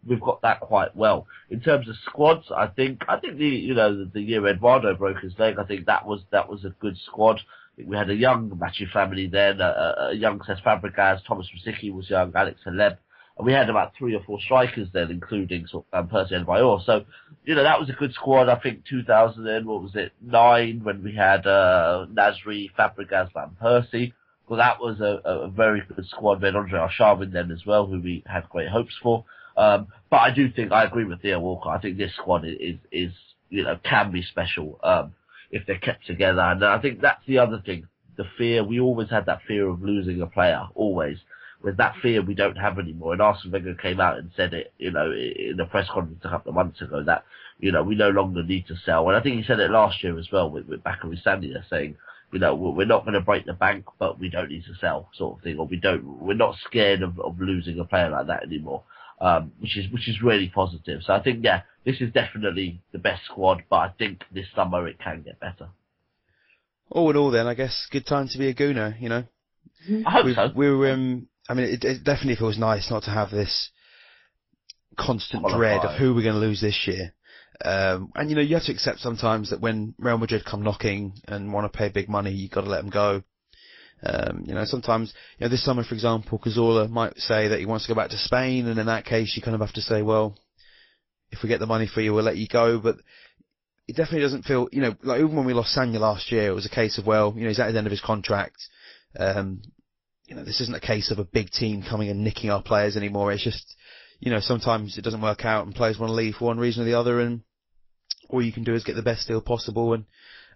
we've got that quite well. In terms of squads, I think the year Eduardo broke his leg, I think that was a good squad. I think we had a young Mathieu Flamini then, a young Cesc Fabregas, Thomas Rosicky was young, Alex Haleb, and we had about 3 or 4 strikers then, including Percy and Bayor. So, that was a good squad. I think 2009 when we had Nasri, Fabregas, Van Persie. Well, that was a very good squad. We had Andre Arshavin then as well, who we had great hopes for. But I do think I agree with Theo Walker. I think this squad is can be special if they're kept together. And I think that's the other thing. The fear, we always had that fear of losing a player, always. With that fear, we don't have anymore. And Arsene Wenger came out and said it, in a press conference a couple of months ago that, we no longer need to sell. And I think he said it last year as well with Bakary Sandia saying, we're not going to break the bank, but we don't need to sell, sort of thing. Or we're not scared of losing a player like that anymore. Which is really positive. So I think, this is definitely the best squad, but I think this summer it can get better. All in all then, I guess, good time to be a Gooner, I hope so. It definitely feels nice not to have this constant dread of who we're going to lose this year. And you have to accept sometimes that when Real Madrid come knocking and want to pay big money, you've got to let them go. Sometimes, this summer, for example, Cazorla might say that he wants to go back to Spain, and in that case, you kind of have to say, well, if we get the money for you, we'll let you go. But it definitely doesn't feel, like even when we lost Sanya last year, it was a case of, well, he's at the end of his contract. This isn't a case of a big team coming and nicking our players anymore. It's just, sometimes it doesn't work out and players want to leave for one reason or the other, and all you can do is get the best deal possible and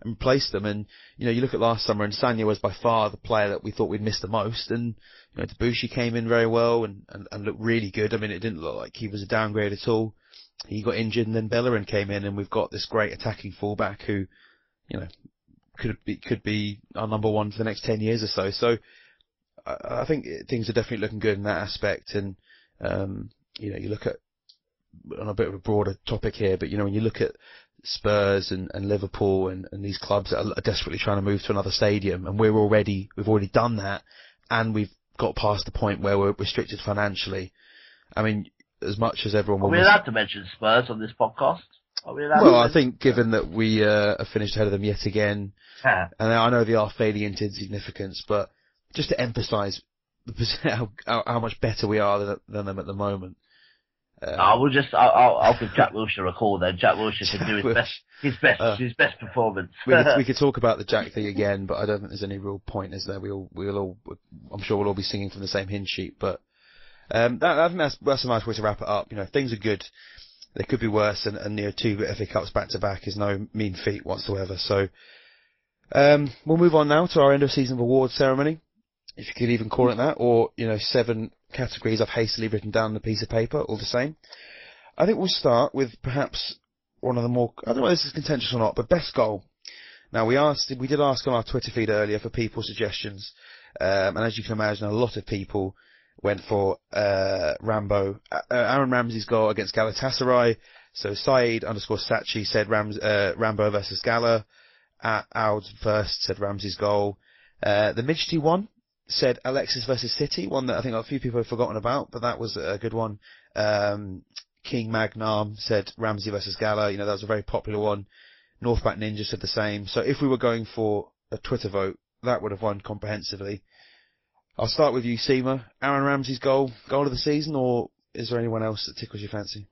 replace them. And, you look at last summer and Sanya was by far the player that we thought we'd missed the most. And, Debussy came in very well and looked really good. It didn't look like he was a downgrade at all. He got injured and then Bellerin came in and we've got this great attacking fullback who, could be our number one for the next 10 years or so. So I think things are definitely looking good in that aspect. And, you look at, on a bit of a broader topic here, but, when you look at Spurs and Liverpool and these clubs that are desperately trying to move to another stadium, and we've already done that, and we've got past the point where we're restricted financially. I mean, as much as everyone will... Are we allowed to mention Spurs on this podcast? Well, I think given that we have finished ahead of them yet again, and I know they are fading into insignificance, but just to emphasise how much better we are than them at the moment. I'll give Jack Wilshere a call then. Jack Wilshere can do his best performance. we could talk about the Jack thing again, but I don't think there's any real point, is there? I'm sure we'll all be singing from the same hymn sheet, but I think that's a nice way to wrap it up. Things are good. They could be worse, and 2 FA Cups back to back is no mean feat whatsoever. So we'll move on now to our end of season awards ceremony, if you could even call it that, or 7 categories I've hastily written down on a piece of paper, all the same. I think we'll start with perhaps one of the more, I don't know if this is contentious or not, but best goal. Now we did ask on our Twitter feed earlier for people's suggestions, and as you can imagine, a lot of people went for Aaron Ramsey's goal against Galatasaray. So Saeed_Sachi said Rambo versus Gala. Aud first said Ramsey's goal. The Midgety one said Alexis versus City, one that I think a few people have forgotten about, but that was a good one. King Magnam said Ramsey versus Gala. That was a very popular one. Northback Ninja said the same. So if we were going for a Twitter vote, that would have won comprehensively. I'll start with you, Sima. Aaron Ramsey's goal of the season, or is there anyone else that tickles your fancy?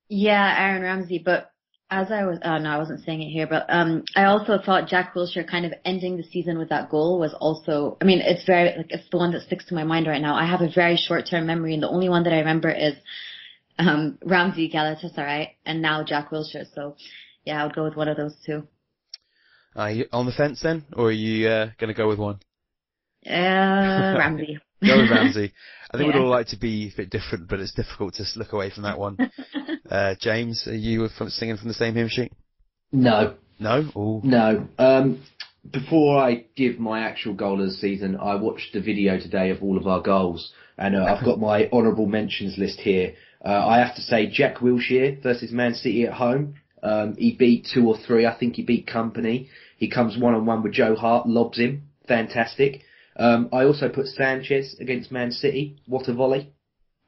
Yeah, Aaron Ramsey, but as I was, no, I wasn't saying it here, but I also thought Jack Wilshere kind of ending the season with that goal was also, it's it's the one that sticks to my mind right now. I have a very short-term memory, and the only one that I remember is Ramsey, Galatasaray, and now Jack Wilshere. So, yeah, I would go with one of those two. Are you on the fence then, or are you going to go with one? Ramsey. Go with Ramsey. I think we'd all like to be a bit different, but it's difficult to look away from that one. James, are you singing from the same hymn sheet? No. No? Ooh. No. Before I give my actual goal of the season, I watched the video today of all of our goals, and I've got my honourable mentions list here. I have to say Jack Wilshere versus Man City at home. He beat 2 or 3. I think he beat Company. He comes one-on-one with Joe Hart, lobs him. Fantastic. I also put Sanchez against Man City. What a volley.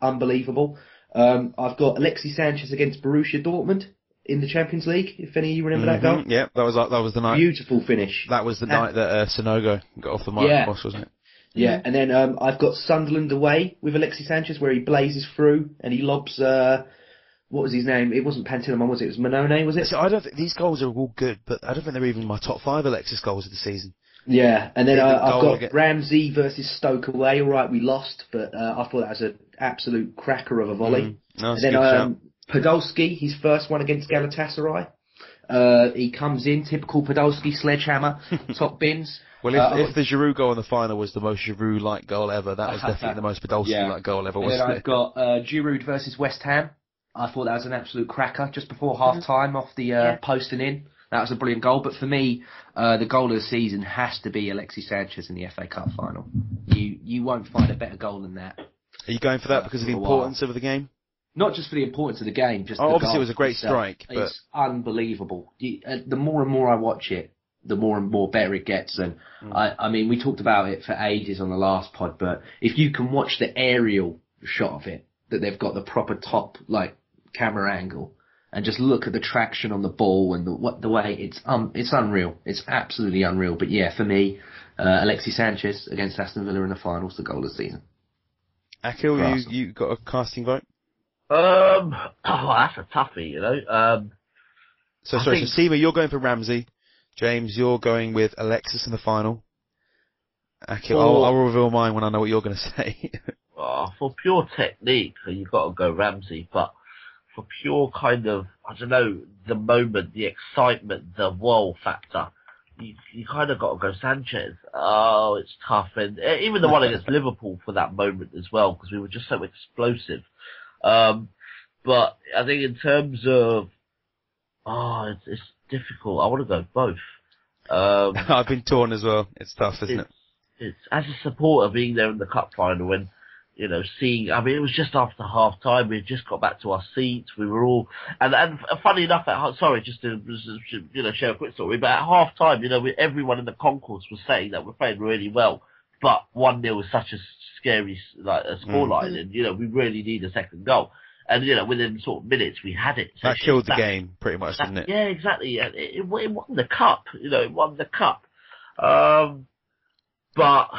Unbelievable. I've got Alexis Sanchez against Borussia Dortmund in the Champions League, if any of you remember that goal. Yeah, that was the night. Beautiful finish. That was the night that Sonogo got off the mark, wasn't it? Yeah, and then I've got Sunderland away with Alexis Sanchez, where he blazes through and he lobs, what was his name? It wasn't Pantilimon, was it? It was Manone, was it? So I don't think these goals are all good, but I don't think they're even my top 5 Alexis goals of the season. Yeah, and then I've got Ramsey versus Stoke away. All right, we lost, but I thought that was an absolute cracker of a volley. No, and then Podolski, his first one against Galatasaray. He comes in, typical Podolski, sledgehammer, top bins. Well, if the Giroud goal in the final was the most Giroud-like goal ever, that was definitely the most Podolski-like goal ever, wasn't it? I've got Giroud versus West Ham. I thought that was an absolute cracker, just before half-time off the posting in. That was a brilliant goal, but for me, the goal of the season has to be Alexis Sanchez in the FA Cup final. You won't find a better goal than that. Are you going for that because of the importance of the game? Not just for the importance of the game, just obviously it was a great strike, but it's unbelievable. The more and more I watch it, the more and more better it gets. And I mean, we talked about it for ages on the last pod, but if you can watch the aerial shot of it, that they've got the proper top camera angle, and just look at the traction on the ball and the way it's unreal. It's absolutely unreal. But yeah, for me, Alexis Sanchez against Aston Villa in the finals, the goal of the season. Akhil, you got a casting vote? That's a toughie, So Sima, you're going for Ramsey. James, you're going with Alexis in the final. Akhil, I'll reveal mine when I know what you're going to say. For pure technique, you've got to go Ramsey, but for pure kind of, I don't know, the moment, the excitement, the wow factor, you kind of got to go Sanchez. Oh, it's tough. And even the one against Liverpool for that moment as well, because we were just so explosive. But I think in terms of, it's difficult. I want to go both. I've been torn as well. It's tough, isn't it? It's as a supporter being there in the cup final when seeing, I mean, it was just after half time. We had just got back to our seats. We were all, and funny enough, sorry, just to, share a quick story, but at half time, everyone in the concourse was saying that we're playing really well, but 1-0 is such a scary, a scoreline, and, we really need a second goal. And, within sort of minutes, we had it. That killed the game, pretty much, didn't it? Yeah, exactly. And it won the cup, it won the cup. But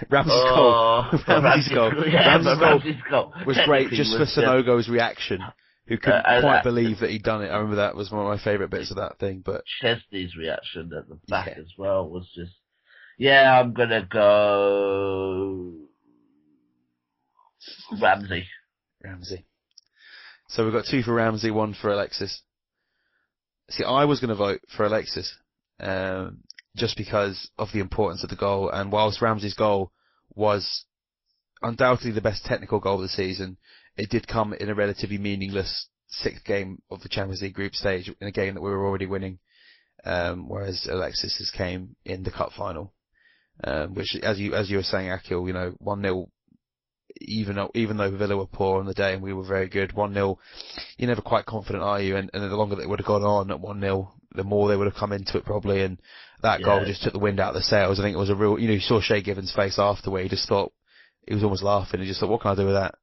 Ramsey's goal. Ramsey's goal was great just for Sonogo's reaction, who couldn't quite believe that he'd done it. I remember that was one of my favourite bits of that thing. But Chesney's reaction at the back as well was just, I'm going to go Ramsey. So we've got 2 for Ramsey, 1 for Alexis. See, I was going to vote for Alexis, just because of the importance of the goal. And whilst Ramsey's goal was undoubtedly the best technical goal of the season, it did come in a relatively meaningless 6th game of the Champions League group stage, in a game that we were already winning, whereas Alexis's came in the cup final, which, as you were saying, Akhil, 1-0. Even though Villa were poor on the day and we were very good, 1-0, you're never quite confident, are you? And the longer that it would have gone on at 1-0, the more they would have come into it probably, and that goal just took the wind out of the sails. I think it was a real, you saw Shay Given's face after, where he just thought, he was almost laughing, he just thought, what can I do with that?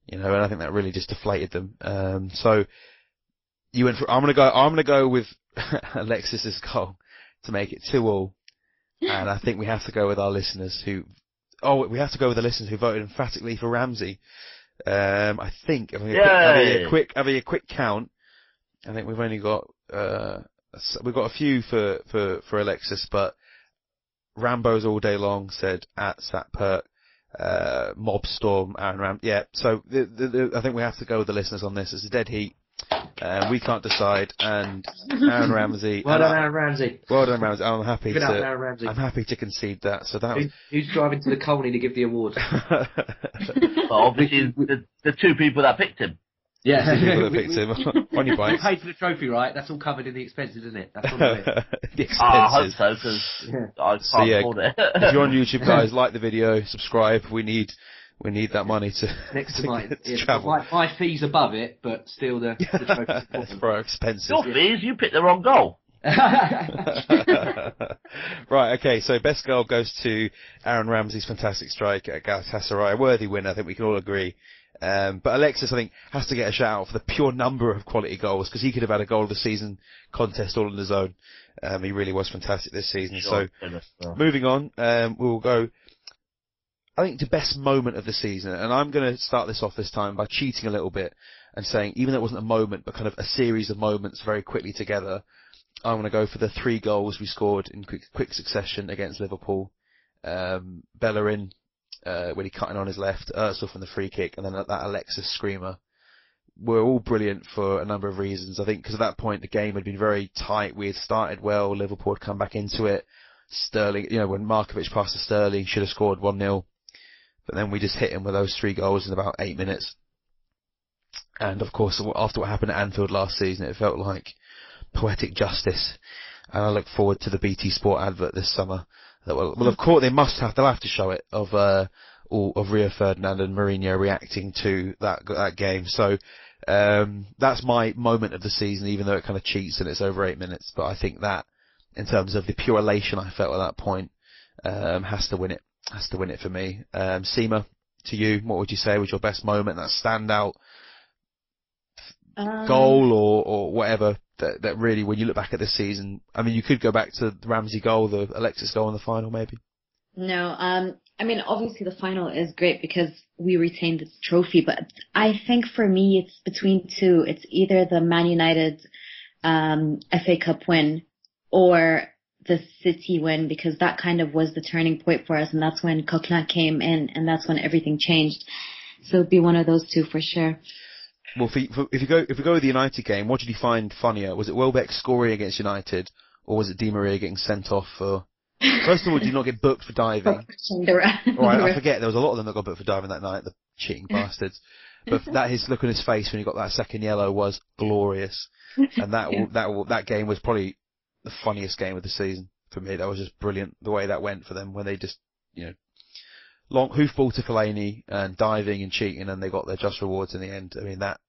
And I think that really just deflated them. So you went for, I'm gonna go with Alexis's goal to make it 2-2, and I think we have to go with our listeners who voted emphatically for Ramsey. I think, having a quick count, I think we've only got, we've got a few for Alexis, but Rambo's all day long said at Satperk, Mobstorm, Aaron Ram. Yeah, so I think we have to go with the listeners on this. It's a dead heat. We can't decide, and Aaron Ramsey. Well done, Aaron Ramsey. Well done, Ramsey. I'm happy Aaron I'm happy to concede that. So that who's driving to the Colney to give the award? Well, obviously the 2 people that picked him. Yeah, the 2 people that picked him on your bikes. We paid for the trophy, right? That's all covered in the expenses, isn't it? That's all of it. The expenses. I hope so, because I can't afford it. If you're on YouTube, guys, like the video, subscribe. We need that money to next to mine. To travel. My fee's above it, but still the trophy's important. For our expenses. Your fees, you picked the wrong goal. Right, okay, so best goal goes to Aaron Ramsey's fantastic strike at Galatasaray. A worthy winner, I think we can all agree. But Alexis, I think, has to get a shout out for the pure number of quality goals, because he could have had a goal of the season contest all on his own. He really was fantastic this season. Sure. So, moving on, we'll go, I think, the best moment of the season, and I'm going to start this off this time by cheating a little bit and saying, even though it wasn't a moment, but kind of a series of moments very quickly together, I'm going to go for the 3 goals we scored in quick succession against Liverpool. Bellerin, when he cut in on his left, Özil from the free kick, and then that Alexis screamer, were all brilliant for a number of reasons. I think because at that point the game had been very tight. We had started well. Liverpool had come back into it. Sterling, when Markovic passed to Sterling, should have scored 1-0. But then we just hit him with those 3 goals in about 8 minutes. And of course, after what happened at Anfield last season, it felt like poetic justice. And I look forward to the BT Sport advert this summer. Well, of course, they'll have to show it of Rio Ferdinand and Mourinho reacting to that game. So, that's my moment of the season, even though it kind of cheats and it's over 8 minutes. But I think that, in terms of the pure elation I felt at that point, has to win it. Has to win it for me. Sima, to you, what would you say was your best moment, that standout goal or whatever that really, when you look back at this season, I mean, you could go back to the Ramsey goal, the Alexis goal in the final, maybe? No, I mean, obviously the final is great because we retained the trophy, but I think for me it's between 2. It's either the Man United FA Cup win or the City win, because that kind of was the turning point for us, and that's when Coquelin came in, and that's when everything changed. So it'd be one of those 2 for sure. Well, if we go with the United game, what did you find funnier? Was it Welbeck scoring against United, or was it Di Maria getting sent off for? First of all, did you not get booked for diving? Alright, I forget, there was a lot of them that got booked for diving that night, the cheating bastards. But his look on his face when he got that second yellow was glorious, and that game was probably the funniest game of the season for me. That was just brilliant, the way that went for them when they just, long hoofball to Fellaini and diving and cheating, and they got their just rewards in the end. I mean, that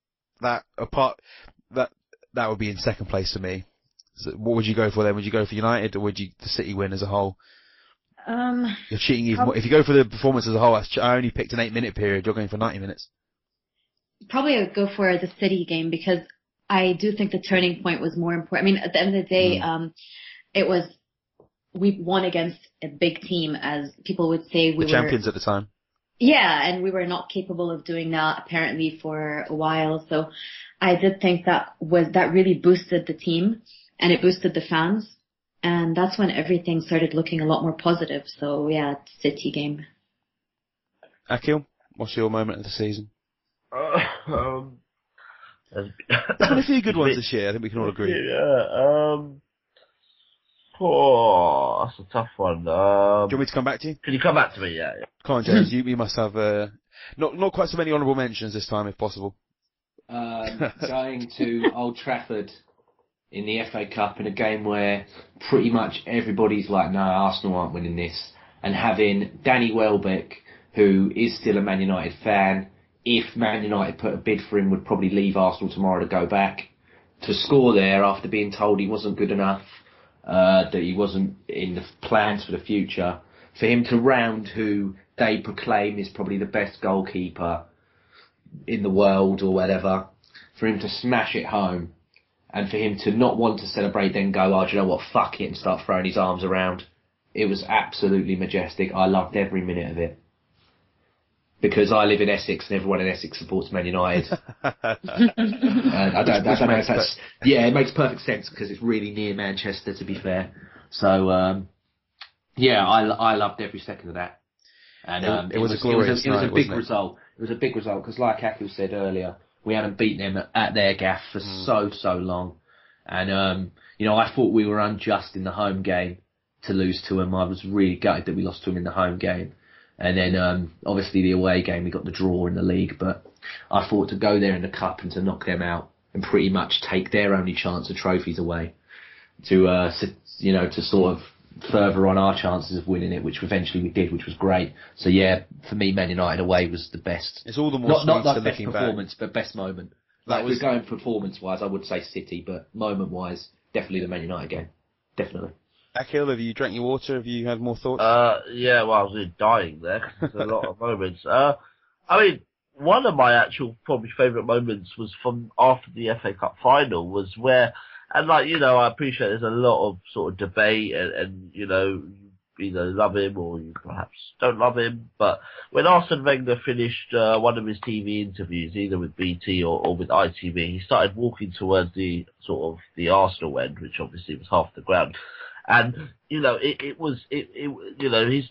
would be in second place for me. So what would you go for then? Would you go for United, or would you the City win as a whole? You're cheating even more. If you go for the performance as a whole, I only picked an 8-minute period. You're going for 90 minutes. Probably I would go for the City game, because I do think the turning point was more important. I mean, at the end of the day, it was, we won against a big team, as people would say. We were champions at the time. Yeah, and we were not capable of doing that apparently for a while. So I did think that really boosted the team, and it boosted the fans. And that's when everything started looking a lot more positive. So yeah, City game. Akhil, what's your moment of the season? There's been a few good ones this year. I think we can all agree. Yeah. That's a tough one. Do you want me to come back to you? Can you come back to me? Yeah. Come on, James. you must have not quite so many honourable mentions this time, if possible. Going to Old Trafford in the FA Cup in a game where pretty much everybody's like, no, Arsenal aren't winning this, and having Danny Welbeck, who is still a Man United fan, if Man United put a bid for him, would probably leave Arsenal tomorrow to go back, to score there after being told he wasn't good enough, that he wasn't in the plans for the future, for him to round who they proclaim is probably the best goalkeeper in the world or whatever, for him to smash it home, and for him to not want to celebrate, then go, oh, do you know what, fuck it, and start throwing his arms around. It was absolutely majestic. I loved every minute of it. Because I live in Essex and everyone in Essex supports Man United. I don't know if that's... Yeah, it makes perfect sense because it's really near Manchester, to be fair. So, yeah, I loved every second of that. And it was a glorious night, it was a big result. It was a big result because, like Akhil said earlier, we hadn't beaten them at their gaff for so long. And, I thought we were unjust in the home game to lose to them. I was really gutted that we lost to them in the home game. And then, obviously, the away game, we got the draw in the league. But I thought to go there in the cup and to knock them out and pretty much take their only chance of trophies away to sort of further on our chances of winning it, which eventually we did, which was great. So, yeah, for me, Man United away was the best. It's all the more not like best looking performance, back. But best moment. Like, we're going performance-wise, I would say City, but moment-wise, definitely the Man United game. Definitely. Akhil, have you drank your water? Have you had more thoughts? Yeah, well, I was really dying there, 'cause there's a lot of moments. I mean, one of my actual probably favourite moments was from after the FA Cup final, was where, and like, I appreciate there's a lot of sort of debate and you either love him or you perhaps don't love him, but when Arsene Wenger finished one of his TV interviews, either with BT or with ITV, he started walking towards the sort of the Arsenal end, which obviously was half the ground. And, his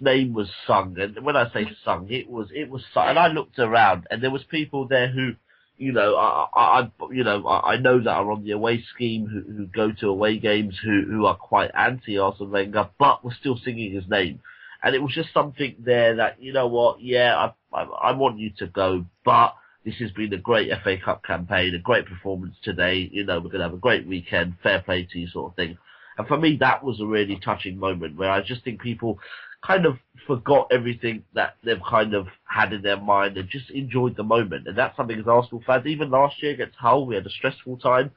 name was sung. And when I say sung, it was sung. And I looked around and there was people there who, I know that are on the away scheme, who go to away games, who are quite anti Arsene Wenger, but were still singing his name. And it was just something there that, I want you to go, but this has been a great FA Cup campaign, a great performance today. We're going to have a great weekend, fair play to you sort of thing. And for me, that was a really touching moment where I just think people kind of forgot everything that they've kind of had in their mind and just enjoyed the moment. And that's something as Arsenal fans, even last year against Hull, we had a stressful time.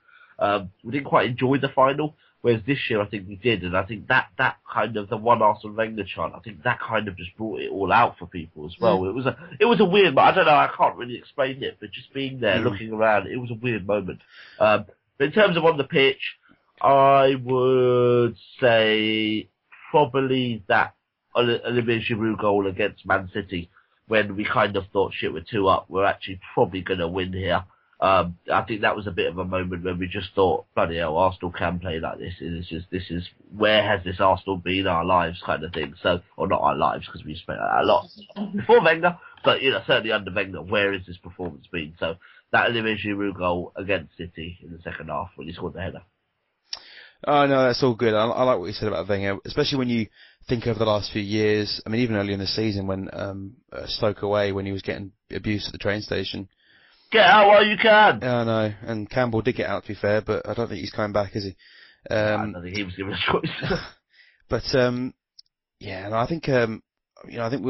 We didn't quite enjoy the final, whereas this year I think we did. And I think that kind of, the one Arsene Wenger chant, I think that kind of just brought it all out for people as well. It was a weird, but I don't know, I can't really explain it, but just being there, looking around, it was a weird moment. But in terms of on the pitch, I would say probably that Olivier Giroud goal against Man City, when we kind of thought, shit, we're 2 up, we're actually probably going to win here. I think that was a bit of a moment when we just thought, bloody hell, Arsenal can play like this. This is where has this Arsenal been our lives kind of thing. So, or not our lives, because we spent a lot before Wenger, but certainly under Wenger, where has this performance been? So that Olivier Giroud goal against City in the second half when he scored the header. Oh, no, that's all good. I like what you said about Wenger, especially when you think over the last few years. I mean, even earlier in the season when Stoke away, when he was getting abused at the train station. Get out while you can! I know, and Campbell did get out, to be fair, but I don't think he's coming back, is he? I don't think he was given a choice. But, yeah, no, I think I think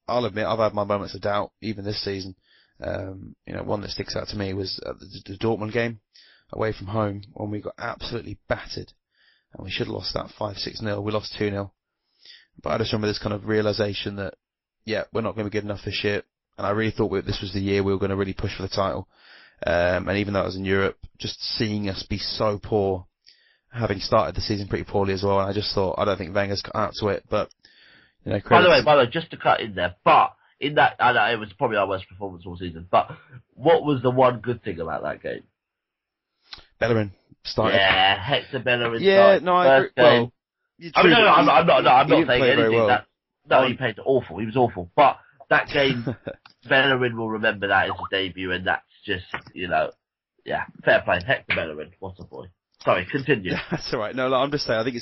I'll admit I've had my moments of doubt even this season. One that sticks out to me was the Dortmund game away from home when we got absolutely battered and we should have lost that 5-6-0. We lost 2-0. But I just remember this kind of realization that, we're not going to be good enough this year. And I really thought this was the year we were going to really push for the title. And even though it was in Europe, just seeing us be so poor, having started the season pretty poorly as well. And I just thought, I don't think Wenger's got out to it. But, by the way, just to cut in there, but in that, I know it was probably our worst performance all season. But what was the one good thing about that game? Bellerin started. Yeah, Hector Bellerin. Yeah, no, I agree. Well, I'm not saying anything. Well. He played awful. He was awful. But that game, Bellerin will remember that as a debut, and that's just, fair play. Hector Bellerin, what a boy. Sorry, continue. That's all right. No, I'm just saying.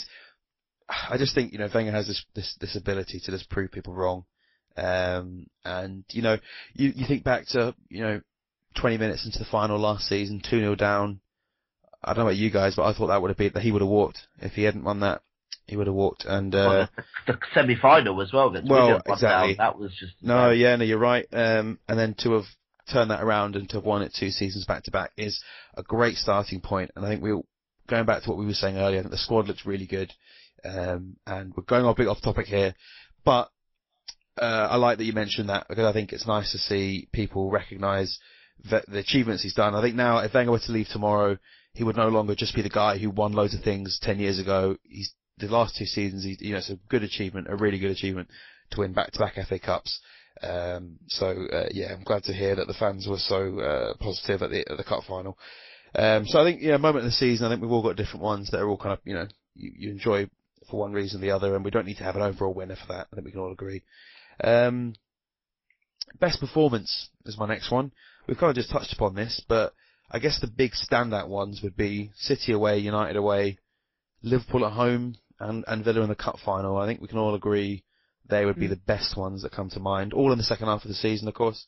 I just think Wenger has this ability to just prove people wrong. And you think back to 20 minutes into the final last season, 2-0 down. I don't know about you guys, but I thought that he would have walked if he hadn't won that. He would have walked, and the semi-final as well. Exactly. That was just you're right. And then to have turned that around and to have won it 2 seasons back to back is a great starting point. And I think going back to what we were saying earlier, I think the squad looks really good. And we're going a bit off topic here, but I like that you mentioned that because I think it's nice to see people recognise the achievements he's done. I think now if Wenger were to leave tomorrow, he would no longer just be the guy who won loads of things 10 years ago. The last 2 seasons, it's a good achievement, a really good achievement to win back-to-back FA Cups. I'm glad to hear that the fans were so positive at the cup final. So I think, moment of the season, I think we've all got different ones that are all kind of, you enjoy for one reason or the other, and we don't need to have an overall winner for that. I think we can all agree. Best performance is my next one. We've kind of just touched upon this, but I guess the big standout ones would be City away, United away, Liverpool at home, and Villa in the cup final. I think we can all agree they would be the best ones that come to mind. All in the second half of the season, of course.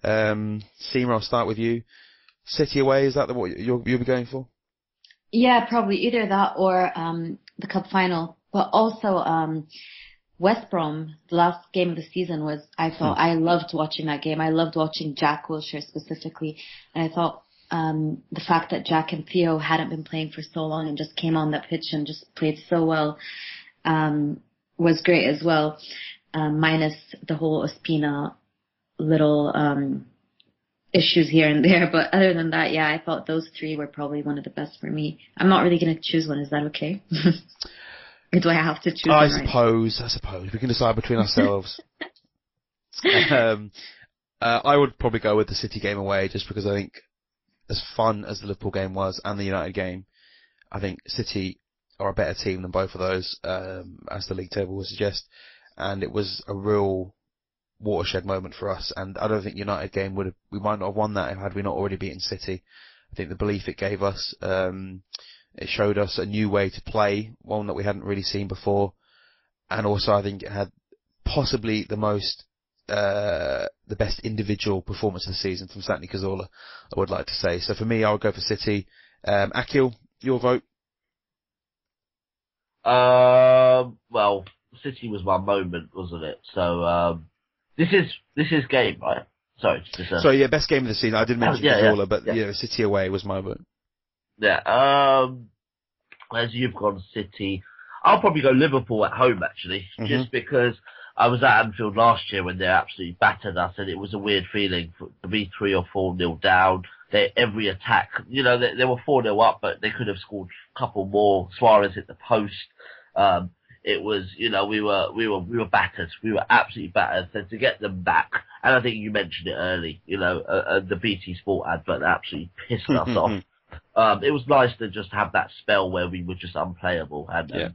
Sima, I'll start with you. City away, is that what you'll be going for? Yeah, probably either that or the cup final. But also West Brom, the last game of the season I loved watching that game. I loved watching Jack Wilshere specifically. And I thought the fact that Jack and Theo hadn't been playing for so long and just came on that pitch and just played so well was great as well, minus the whole Ospina little issues here and there. But other than that, I thought those 3 were probably one of the best for me. I'm not really going to choose one. Is that okay? Or do I have to choose one? I suppose. We can decide between ourselves. I would probably go with the City game away just because I think as fun as the Liverpool game was and the United game, I think City are a better team than both of those, as the league table would suggest. And it was a real watershed moment for us. And I don't think United game we might not have won that had we not already beaten City. I think the belief it gave us, it showed us a new way to play, one that we hadn't really seen before. And also I think it had possibly the best individual performance of the season from Stanley Cazorla, I would like to say. So for me, I would go for City. Akhil, your vote? Well, City was my moment, wasn't it? So this is game, right? Sorry, best game of the season. I did mention Cazorla, but City away was my vote. Yeah. As you've gone City, I'll probably go Liverpool at home actually, just because I was at Anfield last year when they absolutely battered us, and it was a weird feeling to be 3 or 4-0 down. Every attack, they were 4-0 up, but they could have scored a couple more. Suarez hit the post. It was, we were battered. We were absolutely battered. So to get them back, and I think you mentioned it early, the BT Sport advert absolutely pissed us off. It was nice to just have that spell where we were just unplayable, and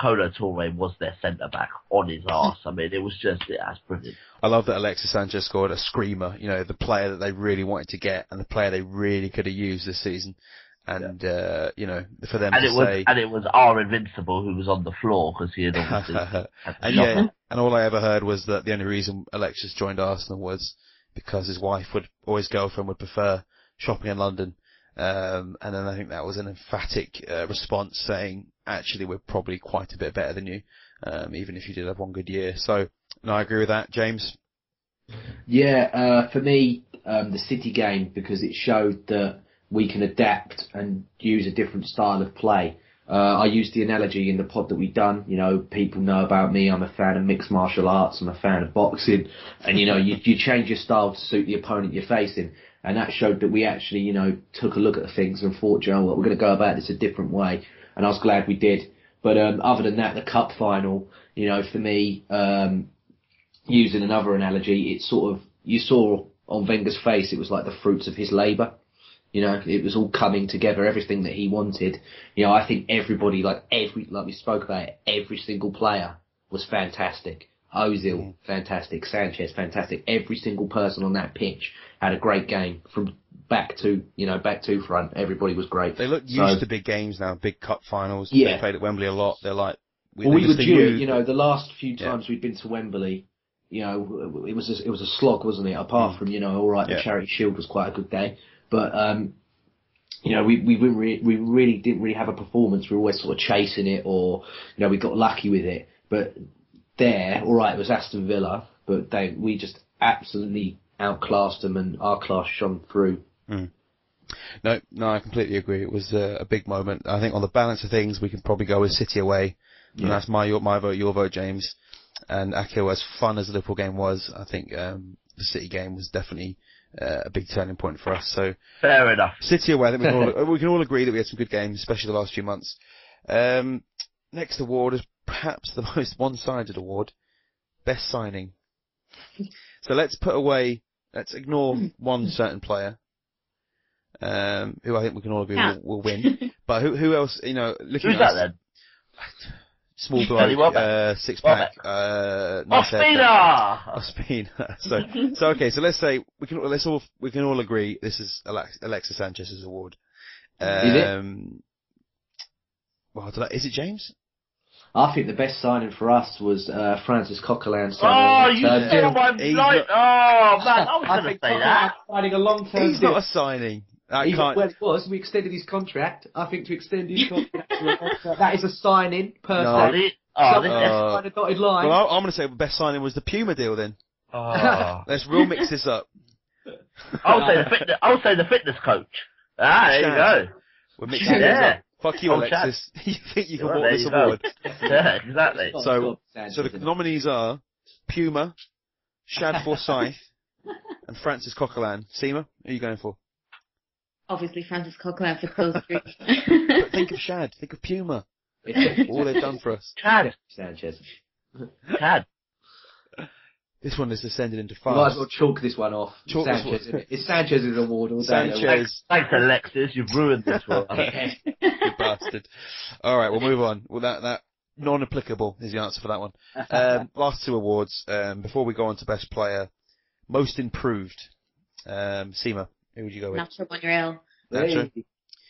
Kolo Toure was their centre back on his arse. I mean, it was just that's brilliant. I love that Alexis Sanchez scored a screamer. The player that they really wanted to get, and the player they really could have used this season. And for them and it was our Invincible who was on the floor because he had obviously and all I ever heard was that the only reason Alexis joined Arsenal was because his wife girlfriend would prefer shopping in London. And then I think that was an emphatic response saying, actually, we're probably quite a bit better than you, even if you did have one good year. So No, I agree with that. James? Yeah, for me, the City game, because it showed that we can adapt and use a different style of play. I used the analogy in the pod that we've done. People know about me. I'm a fan of mixed martial arts. I'm a fan of boxing. And, you change your style to suit the opponent you're facing. And that showed that we actually, took a look at things and thought, we're going to go about this a different way. And I was glad we did. But other than that, the cup final, for me, using another analogy, it's sort of, you saw on Wenger's face, it was like the fruits of his labour. It was all coming together, everything that he wanted. I think everybody, like we spoke about it, every single player was fantastic. Ozil, fantastic. Sanchez, fantastic. Every single person on that pitch had a great game from back to front. Everybody was great. They look used to big games now, big cup finals. Yeah. They played at Wembley a lot. They're like, we were due it. The last few times we'd been to Wembley, it was a slog, wasn't it? Apart from, the Charity Shield was quite a good day. But, we really didn't really have a performance. We were always sort of chasing it, or, we got lucky with it. But there, it was Aston Villa, but we just absolutely outclassed them, and our class shone through. No, I completely agree. It was a big moment. I think on the balance of things, we can probably go with City away. And that's my vote, your vote, James. And Akhil, as fun as the Liverpool game was, I think the City game was definitely a big turning point for us. So fair enough. City away. I think we can all agree that we had some good games, especially the last few months. Next award is perhaps the most one-sided award, best signing. So let's ignore one certain player, who I think we can all agree will win. But who else? Looking Who's at that us, then? small bloke, six-pack, nice Ospina. So okay, so let's say we can all agree this is Alexis Sanchez's award. Is it? Well, I don't know. Is it James? I think the best signing for us was Francis Coquelin. Oh, you said on my blind. Oh man, I was going to say that. Signing a long-term He's deal. not a signing. Well, it was. We extended his contract. I think to extend his contract, that is a signing per se. On a dotted line. Well, I'm going to say the best signing was the Puma deal then. Oh. Let's real mix this up. I'll say the fitness coach. There you go. We're mixing this up. Fuck you, Alexis. You think you can walk this award? Yeah, exactly. So the nominees are Puma, Shad Forsyth, and Francis Coquelin. Sima, who are you going for? Obviously, Francis Coquelin for those three. But think of Shad. Think of Puma. All they've done for us. Chad. Sanchez. Chad. This one is descended into fast. You might as well chalk this one off. Sanchez. It's Sanchez's award all day. Sanchez. Thanks, Alexis. You've ruined this one. You bastard. All right, we'll move on. Well, that non-applicable is the answer for that one. Last two awards. Before we go on to best player, most improved. Sima, who would you go with? Nacho Monreal. Nacho.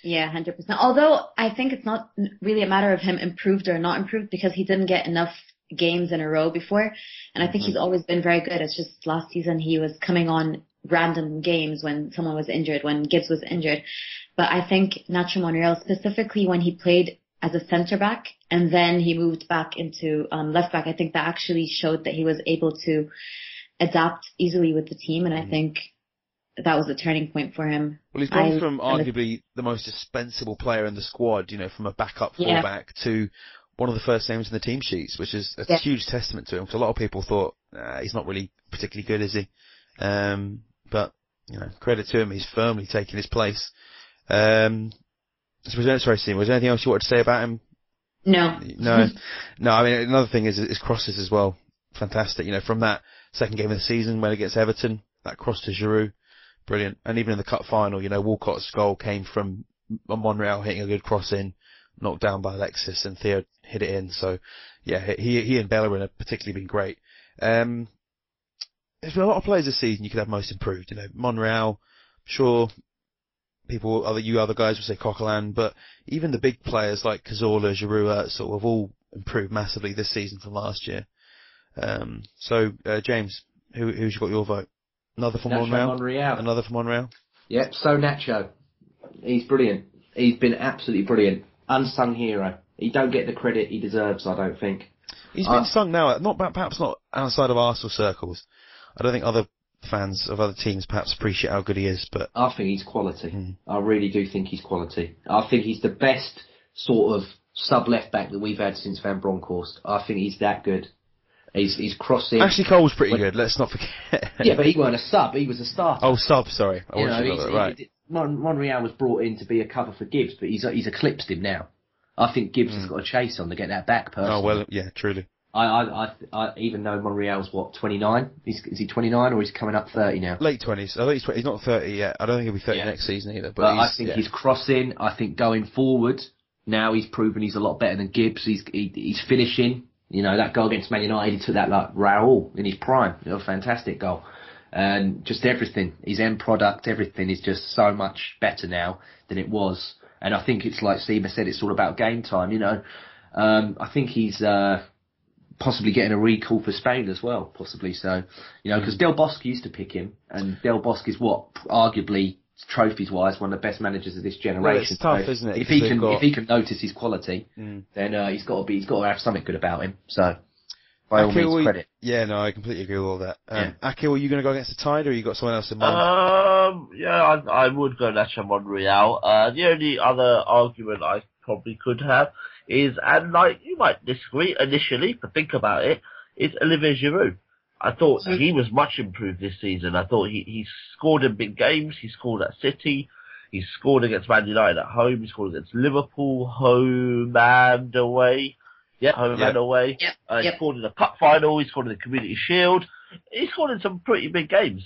Yeah, 100%. Although I think it's not really a matter of him improved or not improved, because he didn't get enough games in a row before, and I think he's always been very good. It's just last season he was coming on random games when someone was injured, when Gibbs was injured. But I think Nacho Monreal, specifically when he played as a centre back and then he moved back into left back, I think that actually showed that he was able to adapt easily with the team, and I think that was a turning point for him. Well, he's gone from arguably the most dispensable player in the squad, from a backup fullback to one of the first names in the team sheets, which is a huge testament to him, because a lot of people thought he's not really particularly good, is he? But credit to him, he's firmly taken his place. Sorry, Sima, was there anything else you wanted to say about him? No. No. I mean, another thing is his crosses as well. Fantastic. From that second game of the season when against Everton, that cross to Giroud, brilliant. And even in the cup final, Walcott's goal came from Monreal hitting a good cross in, knocked down by Alexis, and Theo hit it in. So, yeah, he and Bellerin have particularly been great. There's been a lot of players this season you could have most improved. Monreal, sure, you other guys will say Coquelin, but even the big players like Cazorla, Giroud, sort of all improved massively this season from last year. James, who's got your vote? Another for Monreal? Another for Monreal? Yep, so Nacho. He's brilliant. He's been absolutely brilliant. Unsung hero. He don't get the credit he deserves, I don't think. He's been sung now, perhaps not outside of Arsenal circles. I don't think other fans of other teams perhaps appreciate how good he is, but I think he's quality. I really do think he's quality. I think he's the best sort of sub left back that we've had since Van Bronckhorst. I think he's that good. He's crossing. Ashley Cole's pretty good. Let's not forget. Yeah, but he weren't a sub. He was a starter. Oh, sub. Sorry, right. Monreal was brought in to be a cover for Gibbs, but he's eclipsed him now. I think Gibbs has got a chase on to get that back. Personally. Oh well, yeah, truly. I even though Monreal's 29? Is he 29 or is he coming up 30 now? Late 20s. I think he's not 30 yet. I don't think he'll be 30 next season either. But I think he's crossing. I think going forward now he's proven he's a lot better than Gibbs. He's finishing. You know, that goal against Man United, he took that like Raul in his prime. You know, a fantastic goal. And just everything, his end product, everything is just so much better now than it was. And I think it's like Sima said, it's all about game time, you know. I think he's possibly getting a recall for Spain as well, possibly. So, you know, because Del Bosque used to pick him, and Del Bosque is arguably, trophies-wise, one of the best managers of this generation. Well, it's tough, isn't it? If he can notice his quality, then he's got to have something good about him. So, by all means, credit. Yeah, no, I completely agree with all that. Akhil, are you going to go against the Tide, or you got someone else in mind? Yeah, I would go Nacho Monreal. The only other argument I probably could have is, and like you might disagree initially, but think about it, is Olivier Giroud. I thought he was much improved this season. I thought he scored in big games. He scored at City. He scored against Man United at home. He scored against Liverpool, home and away. Yeah, home and away. He scored in the cup final. He scored in the Community Shield. He scored in some pretty big games.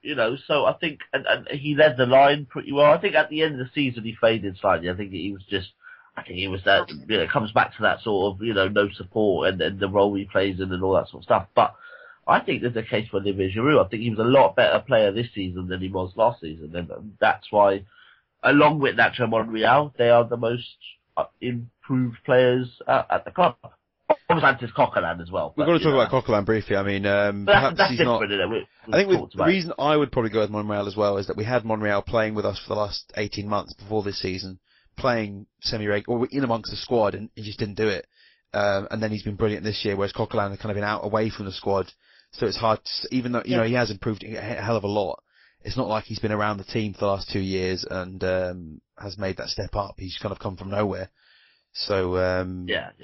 You know, so I think, and he led the line pretty well. I think at the end of the season he faded slightly. I think he was that, you know, it comes back to that sort of, you know, no support and the role he plays in and all that sort of stuff. But I think there's a case for Olivier Giroud. I think he was a lot better player this season than he was last season. And that's why, along with Nacho Monreal, they are the most improved players at the club. Francis Coquelin as well. We're going to talk about Coquelin briefly. I mean, perhaps that's he's different, not. Isn't it? I think the reason I would probably go with Monreal as well is that we had Monreal playing with us for the last 18 months before this season, playing semi-regular, or in amongst the squad, and he just didn't do it. And then he's been brilliant this year, whereas Coquelin has kind of been out away from the squad. So it's hard to, even though, you know, he has improved a hell of a lot. It's not like he's been around the team for the last 2 years and has made that step up. He's kind of come from nowhere. So I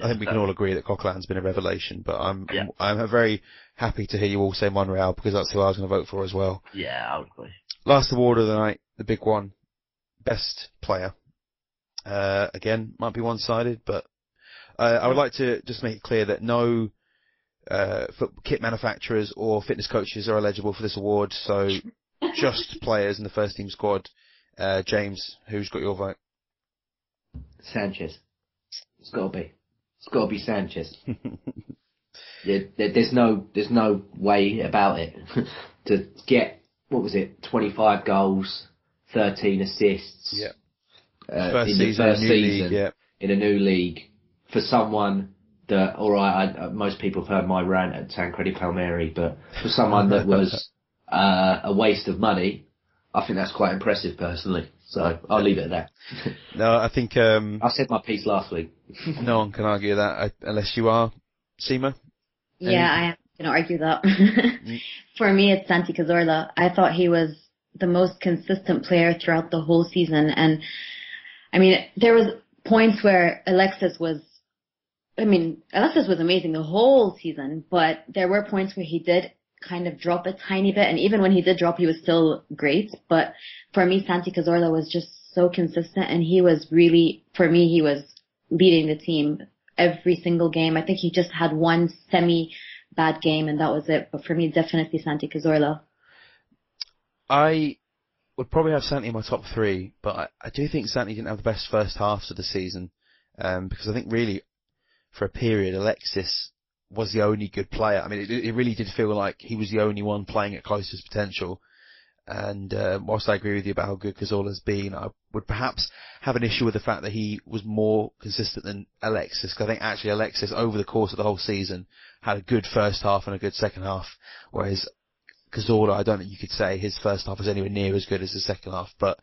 think we can all agree that Coquelin's been a revelation. But I'm very happy to hear you all say Monreal, because that's who I was going to vote for as well. Yeah, I would agree. Last award of the night, the big one, best player. Again, might be one-sided, but I would like to just make it clear that no kit manufacturers or fitness coaches are eligible for this award, so just players in the first team squad. James, who's got your vote? Sanchez. It's got to be Sanchez. There's no way about it. To get, 25 goals, 13 assists. Yeah. First season in a new league for someone that, alright, most people have heard my rant at Tancredi Palmieri, but for someone that was a waste of money, I think that's quite impressive personally. So I'll leave it at that. No, I think I said my piece last week. No one can argue that unless you are Sima. Yeah, I am going to argue that. For me, it's Santi Cazorla. I thought he was the most consistent player throughout the whole season, and I mean, there was points where Alexis was amazing the whole season, but there were points where he did kind of drop a tiny bit, and even when he did drop, he was still great. But for me, Santi Cazorla was just so consistent, and he was really, for me, he was leading the team every single game. I think he just had one semi-bad game, and that was it. But for me, definitely Santi Cazorla. I would probably have Santi in my top three, but I do think Santi didn't have the best first halves of the season, because I think really, for a period, Alexis was the only good player. I mean, it really did feel like he was the only one playing at closest potential. And whilst I agree with you about how good Cazorla's been, I would perhaps have an issue with the fact that he was more consistent than Alexis, because I think actually Alexis, over the course of the whole season, had a good first half and a good second half, whereas Cazorla, I don't think you could say his first half was anywhere near as good as the second half. But,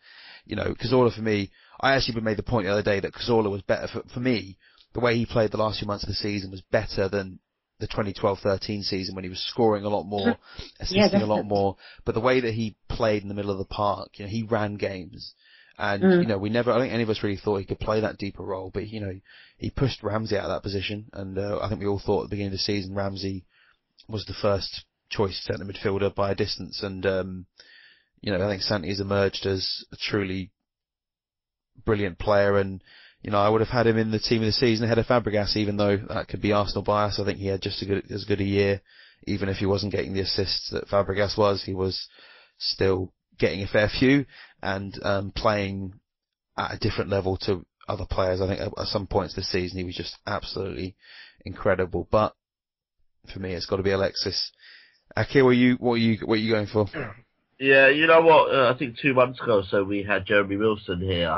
you know, Cazorla for me, I actually made the point the other day that Cazorla was better for me. the way he played the last few months of the season was better than the 2012-13 season when he was scoring a lot more, assisting a lot more. But the way that he played in the middle of the park, he ran games. And, I don't think any of us really thought he could play that deeper role. But, he pushed Ramsey out of that position. And I think we all thought at the beginning of the season Ramsey was the first choice centre midfielder by a distance. And, I think Santi has emerged as a truly brilliant player. And, I would have had him in the team of the season ahead of Fabregas, even though that could be Arsenal bias. I think he had just as good a year. Even if he wasn't getting the assists that Fabregas was, he was still getting a fair few and playing at a different level to other players. I think at some points this season he was just absolutely incredible. But for me, it's got to be Alexis. Akhil, what are you going for? Yeah, you know what? I think 2 months ago, so we had Jeremy Wilson here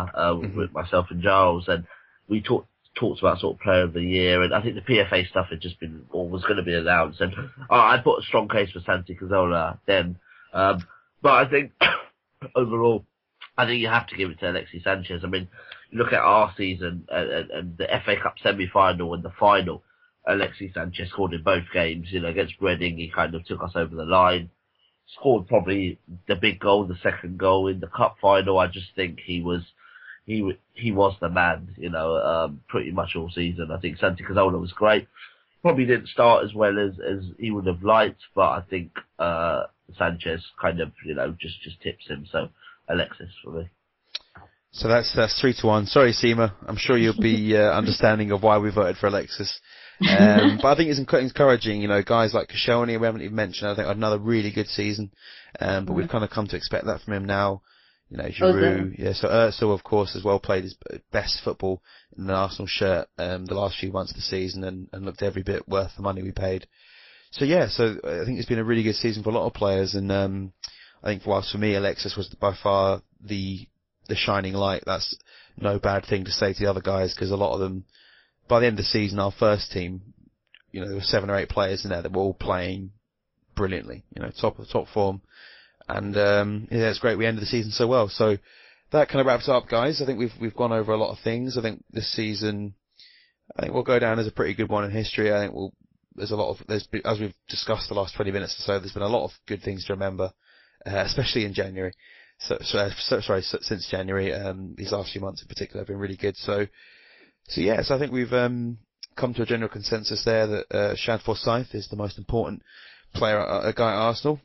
with myself and Giles, and we talked about sort of player of the year, and I think the PFA stuff had just been or was going to be announced, and I put a strong case for Santi Cazorla then, but I think overall, I think you have to give it to Alexis Sanchez. I mean, you look at our season and the FA Cup semi-final and the final. Alexis Sanchez scored in both games. Against Reading, he kind of took us over the line. Scored probably the big goal, the second goal in the cup final. I just think he was the man, pretty much all season. I think Santi Cazorla was great. Probably didn't start as well as he would have liked, but I think Sanchez kind of, just tips him. So Alexis for me. So that's 3-1. Sorry, Sima. I'm sure you'll be understanding of why we voted for Alexis. But I think it's encouraging, guys like Koscielny, we haven't even mentioned, I think another really good season. But we've kind of come to expect that from him now. Giroud, so Özil, of course, as well played his best football in an Arsenal shirt, the last few months of the season and looked every bit worth the money we paid. So I think it's been a really good season for a lot of players, and I think whilst for me, Alexis was by far the shining light. That's no bad thing to say to the other guys, because a lot of them, by the end of the season, our first team, there were 7 or 8 players in there that were all playing brilliantly, top form. And, it's great we ended the season so well. So that kind of wraps it up, guys. I think we've gone over a lot of things. I think this season, we'll go down as a pretty good one in history. I think as we've discussed the last 20 minutes or so, there's been a lot of good things to remember, especially in January. Since January, these last few months in particular have been really good. So I think we've come to a general consensus there that Shad Forsyth is the most important player, a guy at Arsenal.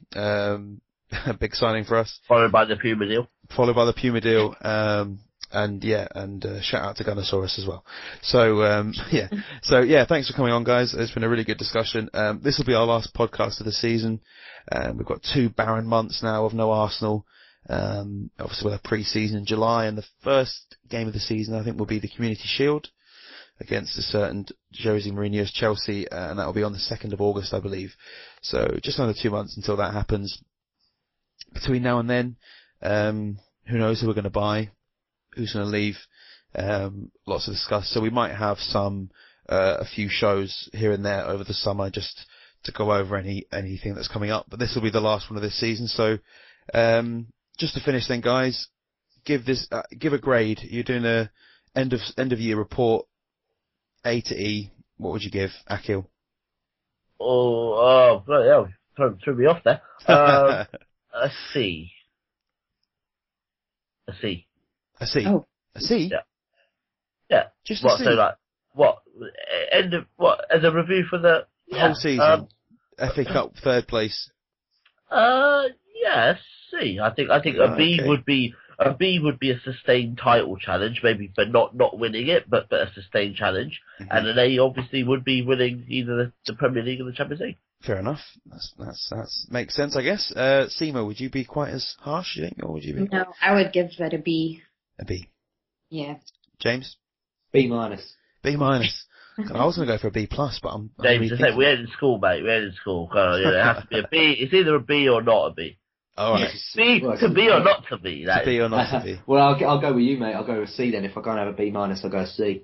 A big signing for us. Followed by the Puma deal. And shout out to Gunnosaurus as well. So thanks for coming on, guys. It's been a really good discussion. This will be our last podcast of the season. We've got 2 barren months now of no Arsenal. Obviously we'll have pre-season in July, and the first game of the season I think will be the Community Shield against a certain Jose Mourinho's Chelsea, and that will be on the 2nd of August, I believe. So just under 2 months until that happens. Between now and then, who knows who we're going to buy, who's going to leave, lots to discuss. So we might have a few shows here and there over the summer just to go over anything that's coming up. But this will be the last one of this season. So, just to finish then, guys, give a grade. You're doing a end of year report, A to E. What would you give, Akhil? Threw me off there. A C. A C? Oh. A C? Yeah. Just a C? As a review for the whole season? FA Cup 3rd place? Yeah, C. I think a B would be a sustained title challenge, maybe, but not winning it, but a sustained challenge. Mm-hmm. And an A obviously would be winning either the Premier League or the Champions League. Fair enough. That's makes sense, I guess. Sima, would you be quite as harsh, you think, or would you be? No, I would give it a B. A B. Yeah. James? B-. B-. I was going to go for a B+, but I'm James, we ain't in school, mate. We ain't in school. It has to be a B. It's either a B or not a B. All right. To be or not to be. To be or not to be. Well, I'll go with you, mate. I'll go with C then. If I can't have a B-, I'll go C.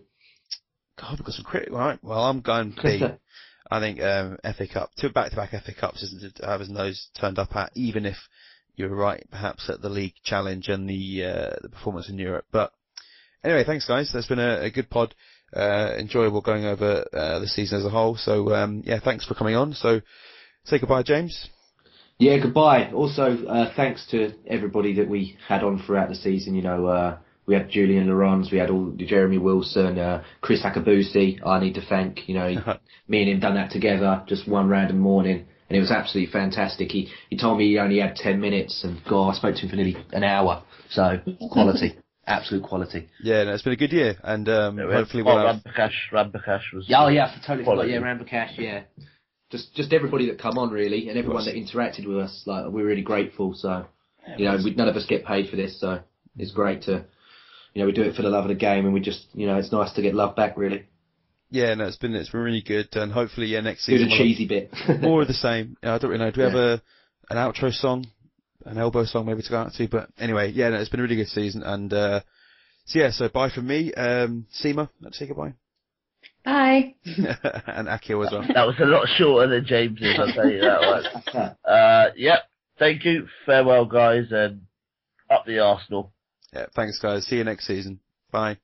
God, we've got some critical. All right. Well, I'm going B. I think FA Cup, 2 back-to-back FA Cups isn't to have his nose turned up at, even if you're right, perhaps at the league challenge and the performance in Europe. But anyway, thanks guys. That's been a good pod. enjoyable going over the season as a whole. So yeah, thanks for coming on. So say goodbye, James. Yeah, goodbye. Also, thanks to everybody that we had on throughout the season. We had Julian Laurens, we had Jeremy Wilson, Chris Akabusi. I need to thank. Me and him done that together just one random morning, and it was absolutely fantastic. He told me he only had 10 minutes, and God, I spoke to him for nearly an hour. So quality, absolute quality. Yeah, no, it's been a good year, and hopefully we'll have... Rambakash was. Oh yeah, I totally forgot. quality. Yeah, Rambakash. Yeah. Just everybody that come on really, and everyone that interacted with us, like we're really grateful. So, none of us get paid for this, so it's great to, we do it for the love of the game, and we just, it's nice to get love back really. Yeah, no, it's been really good, and hopefully, next season. Do the cheesy bit. More of the same. I don't really know. Do we have an outro song, an elbow song maybe to go out to? But anyway, yeah, no, it's been a really good season, and so bye from me, Sima. Let's say goodbye. Bye. And Akhil as well. That was a lot shorter than James's, I'll tell you that one. Yep. Thank you. Farewell, guys, and up the Arsenal. Yeah, thanks, guys. See you next season. Bye.